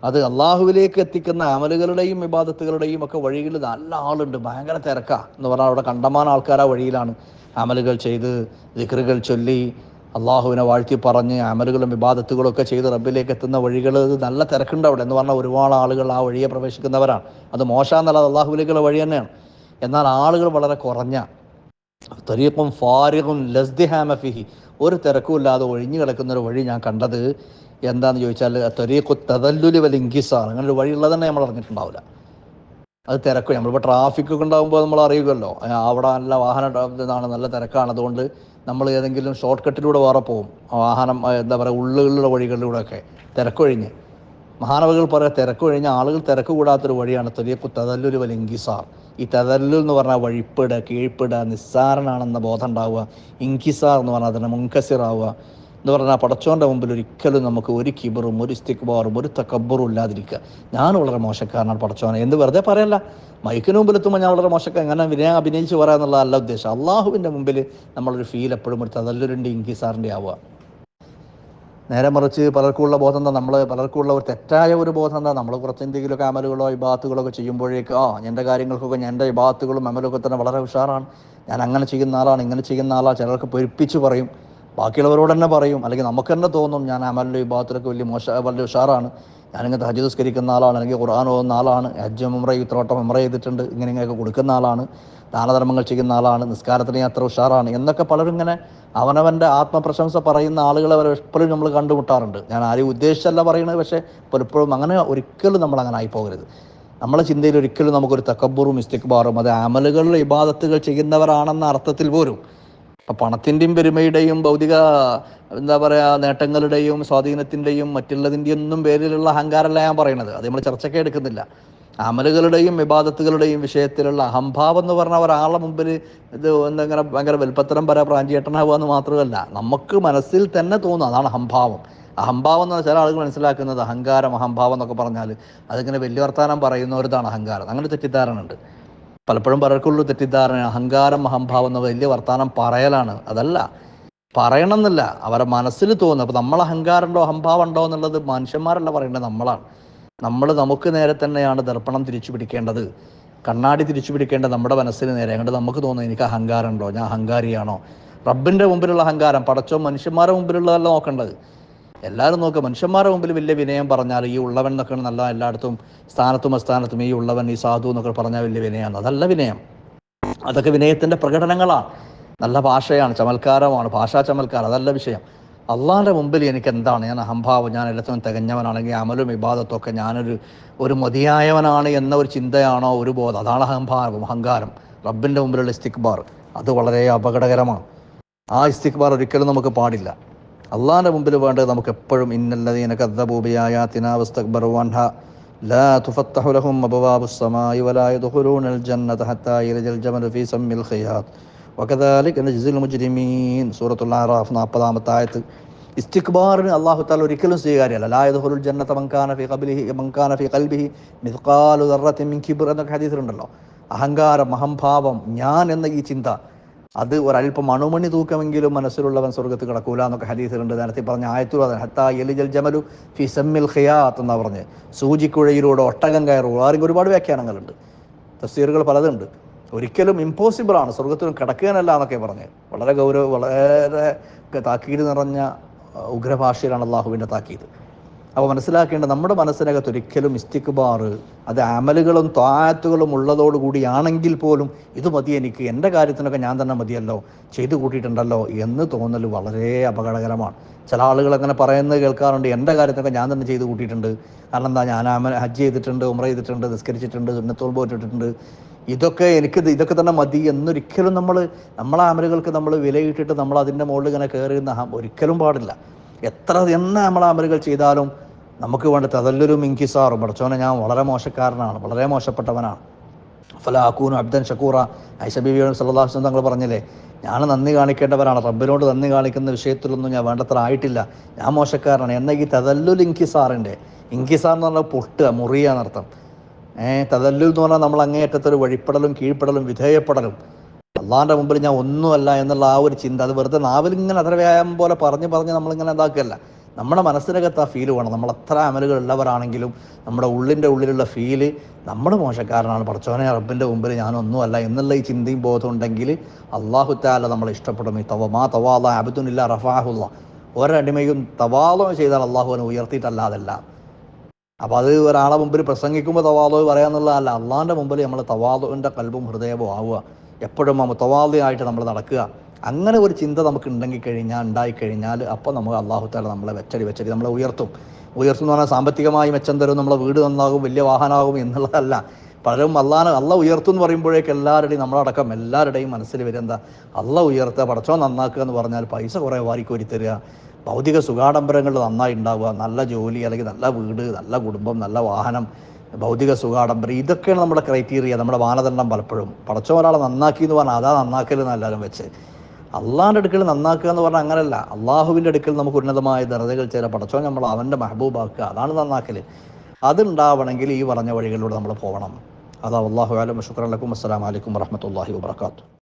അത് അള്ളാഹുവിലേക്ക് എത്തിക്കുന്ന അമലുകളുടെയും ഇബാദത്തുകളുടെയും ഒക്കെ വഴിയിൽ നല്ല ആളുണ്ട്, ഭയങ്കര തിരക്കാണ് എന്ന് പറഞ്ഞാൽ അവിടെ കണ്ടമാന ആൾക്കാർ ആ വഴിയിലാണ് അമലുകൾ ചെയ്ത് ദിക്റുകൾ ചൊല്ലി അള്ളാഹുവിനെ വാഴ്ത്തി പറഞ്ഞ് അമലുകളും ഇബാദത്തുകളും ഒക്കെ ചെയ്ത് റബ്ബിലേക്ക് എത്തുന്ന വഴികൾ നല്ല തിരക്കുണ്ട് അവിടെ എന്ന് പറഞ്ഞാൽ ഒരുപാട് ആളുകൾ ആ വഴിയെ പ്രവേശിക്കുന്നവരാണ്. അത് മോശമെന്നല്ല, അള്ളാഹുവിലേക്കുള്ള വഴി തന്നെയാണ്. എന്നാൽ ആളുകൾ വളരെ കുറഞ്ഞ, തരീഖും ഫാരിഖുൻ ലസ്ദിഹാമ ഫിഹി, ഒരു തിരക്കുമില്ലാതെ ഒഴിഞ്ഞു കിടക്കുന്നൊരു വഴി ഞാൻ കണ്ടത് എന്താണെന്ന് ചോദിച്ചാൽ തരീഖു തദല്ലുൽ വൽ ഇൻകിസാർ. അങ്ങനെ ഒരു വഴിയുള്ളത് തന്നെ നമ്മൾ അറിഞ്ഞിട്ടുണ്ടാവില്ല. അത് തിരക്കും. നമ്മളിപ്പോൾ ട്രാഫിക്കൊക്കെ ഉണ്ടാകുമ്പോൾ നമ്മൾ അറിയുമല്ലോ, അവിടെ നല്ല ഇതാണ്, നല്ല തിരക്കാണ്, അതുകൊണ്ട് നമ്മൾ ഏതെങ്കിലും ഷോർട്ട് കട്ടിലൂടെ വേറെ പോകും, വാഹനം എന്താ പറയുക ഉള്ളിലുള്ള വഴികളിലൂടെയൊക്കെ തിരക്കൊഴിഞ്ഞ്. മഹാനവകൾ പറയാം, തിരക്കൊഴിഞ്ഞ ആളുകൾ തിരക്ക് കൂടാത്തൊരു വഴിയാണ് തരീഖു തദല്ലുൽ വൽ ഇൻകിസാർ. ഈ തദല്ലുൽ എന്ന് പറഞ്ഞാൽ വഴിപ്പെടുക, കീഴ്പ്പെടുക, നിസ്സാരനാണെന്ന ബോധം ഉണ്ടാവുക. ഇൻകിസാർ എന്ന് പറഞ്ഞാൽ അതിനെ മുൻകസിറാവുക എന്ന് പറഞ്ഞാൽ പടച്ചോൻ്റെ മുമ്പിൽ ഒരിക്കലും നമുക്ക് ഒരു കിബറും ഒരു ഇസ്തിക്ബാറും ഒരു തക്കബ്ബറും ഇല്ലാതിരിക്കുക. ഞാൻ വളരെ മോശക്കാരനാണ് പടച്ചോനെ എന്ന് വെറുതെ പറയല്ല. മൈക്കിന് മുമ്പിൽ എത്തുമ്പോൾ ഞാൻ വളരെ മോശക്കാരൻ, അങ്ങനെ വിനയം അഭിനയിച്ച് പറയാം എന്നുള്ളതല്ല ഉദ്ദേശം. അള്ളാഹുവിൻ്റെ മുമ്പിൽ നമ്മളൊരു ഫീൽ എപ്പോഴും ഒരു തദല്ലുലിൻ്റെ ഇൻകിസാറിൻ്റെ ആവുക. നേരെ മറിച്ച് പലർക്കുമുള്ള ബോധം എന്താ, പലർക്കുമുള്ള ഒരു തെറ്റായ ഒരു ബോധം എന്താ, നമ്മൾ കുറച്ച് എന്തെങ്കിലുമൊക്കെ അമലുകളോ ഇബാത്തുകളോ ഒക്കെ ചെയ്യുമ്പോഴേക്ക് എൻ്റെ കാര്യങ്ങൾക്കൊക്കെ എൻ്റെ ഇബാത്തുകളും അമലൊക്കെ തന്നെ വളരെ ഉഷാറാണ്, ഞാൻ അങ്ങനെ ചെയ്യുന്ന ആളാണ്, ഇങ്ങനെ ചെയ്യുന്ന ആളാണ്. ചിലർക്ക് പെരുപ്പിച്ച് പറയും. ബാക്കിയുള്ളവരോട് തന്നെ പറയും, അല്ലെങ്കിൽ നമുക്ക് തന്നെ തോന്നും ഞാൻ അമലിൻ്റെ വിഭാഗത്തിലൊക്കെ വലിയ ഉഷാറാണ്, ഞാനിങ്ങനെ ഹജ്ജ് നിസ്കരിക്കുന്ന ആളാണ്, അല്ലെങ്കിൽ ഖുർആൻ ഓതുന്ന ആളാണ്, ഹജ്ജ് ഉംറ ഇത്രോട്ടം ഉംറ ചെയ്തിട്ടുണ്ട്, ഇങ്ങനെയൊക്കെ കൊടുക്കുന്ന ആളാണ്, ദാനധർമ്മങ്ങൾ ചെയ്യുന്ന ആളാണ്, നിസ്കാരത്തിന് ഞാൻ അത്ര ഉഷാറാണ് എന്നൊക്കെ പലരും ഇങ്ങനെ അവനവൻ്റെ ആത്മപ്രശംസ പറയുന്ന ആളുകളെ അവർ എപ്പോഴും നമ്മൾ കണ്ടുമുട്ടാറുണ്ട്. ഞാൻ ആരെയും ഉദ്ദേശിച്ചല്ല പറയുന്നത്, പക്ഷേ പലപ്പോഴും അങ്ങനെ ഒരിക്കലും നമ്മൾ അങ്ങനെ ആയിപ്പോകരുത്. നമ്മളെ ചിന്തയിൽ ഒരിക്കലും നമുക്കൊരു തക്കബുറും ഇസ്തിക്ബാറും, അത് അമലുകളിൽ ഇബാദത്തുകൾ ചെയ്യുന്നവരാണെന്ന അർത്ഥത്തിൽ പോലും, അപ്പം പണത്തിൻ്റെയും പെരുമയുടെയും ഭൗതിക എന്താ പറയുക നേട്ടങ്ങളുടെയും സ്വാധീനത്തിൻ്റെയും മറ്റുള്ളതിൻ്റെയും ഒന്നും പേരിലുള്ള അഹങ്കാരമല്ല ഞാൻ പറയുന്നത്, അത് നമ്മൾ ചർച്ചയ്ക്ക് എടുക്കുന്നില്ല. അമലുകളുടെയും ഇബാദത്തുകളുടെയും വിഷയത്തിലുള്ള അഹംഭാവം എന്ന് പറഞ്ഞാൽ ഒരാളുടെ മുമ്പിൽ ഇത് എന്തെങ്കിലും ഭയങ്കര വലുപ്പത്തരം പ്രാഞ്ചിയേട്ടനാവുക എന്ന് മാത്രമല്ല, നമുക്ക് മനസ്സിൽ തന്നെ തോന്നും, അതാണ് അഹംഭാവം. അഹംഭാവം എന്ന് ചില ആളുകൾ മനസ്സിലാക്കുന്നത് അഹങ്കാരം അഹംഭാവം എന്നൊക്കെ പറഞ്ഞാൽ അതിങ്ങനെ വലിയ വർത്താനം പറയുന്നവരിതാണ് അഹങ്കാരം. അങ്ങനെ തെറ്റിദ്ധാരണ ഉണ്ട് പലപ്പോഴും. പലർക്കുള്ള തെറ്റിദ്ധാരണ അഹങ്കാരം അഹംഭാവം എന്ന വലിയ വർത്താനം പറയലാണ്. അതല്ല, പറയണമെന്നില്ല, അവരെ മനസ്സിൽ തോന്നുന്നു. അപ്പോൾ നമ്മൾ അഹങ്കാരം ഉണ്ടോ അഹംഭാവം ഉണ്ടോ എന്നുള്ളത് മനുഷ്യന്മാരല്ല പറയേണ്ടത്, നമ്മളാണ്. നമുക്ക് നേരെ തന്നെയാണ് ദർപ്പണം തിരിച്ചു പിടിക്കേണ്ടത്, കണ്ണാടി തിരിച്ചു പിടിക്കേണ്ടത് നമ്മുടെ മനസ്സിന് നേരെ. അങ്ങോട്ട് നമുക്ക് തോന്നുന്നു എനിക്ക് അഹങ്കാരം ഉണ്ടോ, ഞാൻ അഹങ്കാരിയാണോ. റബ്ബിൻ്റെ മുമ്പിലുള്ള അഹങ്കാരം, പടച്ചോ മനുഷ്യന്മാരുടെ മുമ്പിലുള്ളതല്ല നോക്കേണ്ടത്. എല്ലാവരും നോക്കുക, മനുഷ്യന്മാരുടെ മുമ്പിൽ വലിയ വിനയം പറഞ്ഞാൽ ഈ ഉള്ളവൻ എന്നൊക്കെ നല്ല എല്ലായിടത്തും സ്ഥാനത്തും അസ്ഥാനത്തും ഈ ഉള്ളവൻ ഈ സാധു എന്നൊക്കെ പറഞ്ഞാൽ വലിയ വിനയമാണ്. അതല്ല വിനയം, അതൊക്കെ വിനയത്തിൻ്റെ പ്രകടനങ്ങളാണ്. നല്ല ഭാഷയാണ്, ചമൽക്കാരമാണ്, ഭാഷാ ചമൽക്കാരം, അതല്ല വിഷയം. അള്ളാഹിൻ്റെ മുമ്പിൽ എനിക്ക് എന്താണ്, ഞാൻ അഹംഭാവം, ഞാൻ എല്ലാത്തിനും തികഞ്ഞവനാണെങ്കിൽ അമലും ഇബാദത്തൊക്കെ ഞാനൊരു മതിയായവനാണ് എന്ന ഒരു ചിന്തയാണോ, ഒരു ബോധം, അതാണ് അഹങ്കാരം. റബ്ബിൻ്റെ മുമ്പിലുള്ള ഇസ്തിക്ബാർ അത് വളരെ അപകടകരമാണ്. ആ ഇസ്തിക്ബാർ ഒരിക്കലും നമുക്ക് പാടില്ല. അള്ളാഹിൻ്റെ മുമ്പിൽ വേണ്ടത് നമുക്ക് എപ്പോഴും ഇന്നല്ലദീന കദ്ദബൂ ബിആയാതിനാ വസ്തക്ബറൂ അൻഹാ ലാ തുഫത്തഹു ലഹും അബ്വാബുസ് സമാഇ വലാ യദ്ഖുലൂനൽ ജന്നത ഹത്താ യൽജൽ ജമലു ഫീ സമ്മിൽ ഖിയാത്ത് വകദാലിക നജ്സിൽ മുജ്രിമീൻ. സൂറത്തുൽ അറാഫ് 40-ാമത്തെ ആയത്ത്. ഇസ്തിക്ബാറിന് അല്ലാഹു തആല ഒരിക്കലും സ്വീകാര്യമല്ല. ലാ യദ്ഖുലുൽ ജന്നത മൻ കാന ഫീ ഖൽബിഹി മിസ്ഖാലു ദർറത്തിൻ മിൻ കിബ്ർ എന്നൊക്കെ ഹദീസിലുണ്ടല്ലോ. അഹങ്കാരം അഹംഭാവം ഞാൻ എന്ന ഈ ചിന്ത, അത് ഒരല്പം അണുമണി തൂക്കമെങ്കിലും മനസ്സിലുള്ളവൻ സ്വർഗ്ഗത്തിൽ കിടക്കൂല എന്നൊക്കെ ഹദീസിലുണ്ട്. നേരത്തെ പറഞ്ഞ ആയത്തുൽ ഹത്താ യലിജൽ ജമലു ഫി സമ്മിൽ ഖിയാത്ത് എന്നാ പറഞ്ഞ്, സൂചിക്കുഴയിലൂടെ ഒട്ടകം കയറുക. ആരെങ്കിലും ഒരുപാട് വ്യാഖ്യാനങ്ങളുണ്ട്, തഫ്സീറുകൾ പലതുണ്ട്. ഒരിക്കലും ഇമ്പോസിബിളാണ്, സ്വർഗ്ഗത്തിൽ കിടക്കുകയെന്നല്ല എന്നൊക്കെ പറഞ്ഞ് വളരെ വളരെ താക്കീത് നിറഞ്ഞ ഉഗ്രഭാഷയിലാണ് അള്ളാഹുവിൻ്റെ താക്കീത്. അപ്പോൾ മനസ്സിലാക്കേണ്ടത്, നമ്മുടെ മനസ്സിനകത്ത് ഒരിക്കലും ഇസ്തിക്ബാർ, അത് അമലുകളും ത്വാഅത്തുകളും ഉള്ളതോടുകൂടിയാണെങ്കിൽ പോലും ഇത് മതി എനിക്ക്, എൻ്റെ കാര്യത്തിനൊക്കെ ഞാൻ തന്നെ മതിയല്ലോ, ചെയ്തു കൂട്ടിയിട്ടുണ്ടല്ലോ എന്ന് തോന്നൽ വളരെ അപകടകരമാണ്. ചില ആളുകൾ അങ്ങനെ പറയുന്നത് കേൾക്കാറുണ്ട്, എൻ്റെ കാര്യത്തിനൊക്കെ ഞാൻ തന്നെ ചെയ്തു കൂട്ടിയിട്ടുണ്ട്, കാരണം എന്താ, ഞാൻ ഹജ്ജ് ചെയ്തിട്ടുണ്ട്, ഉംറ ചെയ്തിട്ടുണ്ട്, നിസ്കരിച്ചിട്ടുണ്ട്, സുന്നത്തുൽ പോയിട്ടുണ്ട്, ഇതൊക്കെ തന്നെ മതി എന്നൊരിക്കലും നമ്മളെ അമലുകൾക്ക് നമ്മൾ വിലയിട്ടിട്ട് നമ്മൾ അതിൻ്റെ മുകളിൽ ഇങ്ങനെ കയറുന്ന ഒരിക്കലും പാടില്ല. എത്ര നമ്മളെ അമലുകൾ ചെയ്താലും നമുക്ക് വേണ്ട തദല്ലുലും ഇൻകിസാറും, പടച്ചോനെ ഞാൻ വളരെ മോശക്കാരനാണ്, വളരെ മോശപ്പെട്ടവനാണ്, ഫലാക്കൂനു അബ്ദൻ ഷക്കൂറ. ആയിഷ ബീവിയോട് സല്ലല്ലാഹു അലൈഹി വസല്ലം തങ്ങൾ പറഞ്ഞില്ലേ, ഞാൻ നന്ദി കാണിക്കേണ്ടവരാണ്, റബ്ബിനോട് നന്ദി കാണിക്കുന്ന വിഷയത്തിലൊന്നും ഞാൻ വേണ്ടത്ര ആയിട്ടില്ല, ഞാൻ മോശക്കാരനാണ്. എന്നാൽ ഈ തദല്ലുൽ ഇൻകിസാറിൻ്റെ, ഇൻകിസാർ എന്ന് പറഞ്ഞാൽ പൊട്ടുക, മുറിയുക എന്നർത്ഥം. തദല്ലുൽ എന്ന് പറഞ്ഞാൽ നമ്മൾ അങ്ങേയറ്റത്തൊരു വഴിപ്പെടലും കീഴ്പ്പെടലും വിധേയപ്പെടലും, അള്ളാഹിൻ്റെ മുമ്പിൽ ഞാൻ ഒന്നുമല്ല എന്നുള്ള ആ ഒരു ചിന്ത, അത് വെറുതെ നാവിലിങ്ങനെ അതര വ്യായാമം പോലെ പറഞ്ഞ് നമ്മളിങ്ങനെ എന്താക്കുകയല്ല, നമ്മുടെ മനസ്സിനകത്ത് ആ ഫീല് വേണം. നമ്മൾ എത്ര അമലുകൾ ഉള്ളവരാണെങ്കിലും നമ്മുടെ ഉള്ളിലുള്ള ഫീല് നമ്മൾ മോശക്കാരനാണ്, പടച്ചോനെ റബ്ബിൻ്റെ മുമ്പിൽ ഞാനൊന്നുമല്ല എന്നുള്ള ഈ ചിന്തയും ബോധം ഉണ്ടെങ്കിൽ അള്ളാഹു തആല നമ്മളെ ഇഷ്ടപ്പെടും. ഈ തവാള അബ്ദുനില്ല റഫഅഹുല്ലാ, ഒരടിമയും തവാള ചെയ്താൽ അള്ളാഹുവിനെ ഉയർത്തിയിട്ടല്ലാതല്ല. അപ്പോൾ അത് ഒരാളെ മുമ്പിൽ പ്രസംഗിക്കുമ്പോൾ തവാളു പറയാന്നുള്ളതല്ല, അള്ളാഹിൻ്റെ മുമ്പിൽ നമ്മൾ തവാളുവിൻ്റെ കൽബും ഹൃദയവും ആവുക, എപ്പോഴും മുതവാളിയായിട്ട് നമ്മൾ നടക്കുക. അങ്ങനെ ഒരു ചിന്ത നമുക്ക് ഉണ്ടായിക്കഴിഞ്ഞാൽ അപ്പോൾ നമുക്ക് അള്ളാഹു തആല നമ്മളെ വെച്ചടി നമ്മളെ ഉയർത്തും എന്ന് പറഞ്ഞാൽ സാമ്പത്തികമായി മെച്ചം തരും, നമ്മളെ വീട് നന്നാകും, വലിയ വാഹനമാകും എന്നുള്ളതല്ല. പലരും അള്ളാഹ് ഉയർത്തും എന്ന് പറയുമ്പോഴേക്ക് നമ്മളടക്കം എല്ലാവരുടെയും മനസ്സിൽ വരും എന്താ, അള്ളാഹ് ഉയർത്തുക, പടച്ചോൻ നന്നാക്കുക എന്ന് പറഞ്ഞാൽ പൈസ കുറേ വാരിക്കോരി തരിക, ഭൗതിക സുഖാഡംബരങ്ങൾ നന്നായി ഉണ്ടാവുക, നല്ല ജോലി അല്ലെങ്കിൽ നല്ല വീട്, നല്ല കുടുംബം, നല്ല വാഹനം, ഭൗതിക സുഖാഡംബരം, ഇതൊക്കെയാണ് നമ്മുടെ ക്രൈറ്റീരിയ, നമ്മുടെ മാനദണ്ഡം. പലപ്പോഴും പടച്ചോൻ ഒരാളെ നന്നാക്കി എന്ന് പറഞ്ഞാൽ അതാ നന്നാക്കലെന്ന് എല്ലാവരും വെച്ച്. അള്ളാഹിൻ്റെ അടുക്കൽ നന്നാക്കുക എന്ന് പറഞ്ഞാൽ അങ്ങനെയല്ല. അള്ളാഹുവിൻ്റെ അടുക്കൽ നമുക്ക് ഉന്നതമായ ദർജകൾ ചേരാൻ പടച്ചോൻ നമ്മൾ അവൻ്റെ മെഹബൂബാക്കുക, അതാണ് നന്നാക്കൽ. അതുണ്ടാവണമെങ്കിൽ ഈ പറഞ്ഞ വഴികളിലൂടെ നമ്മൾ പോകണം. അതാ. അല്ലാഹു അലം. ശുക്രൻ ലക്കും. അസ്സലാമു അലൈക്കും വറഹ്മത്തുള്ളാഹി വബറകാതുഹു.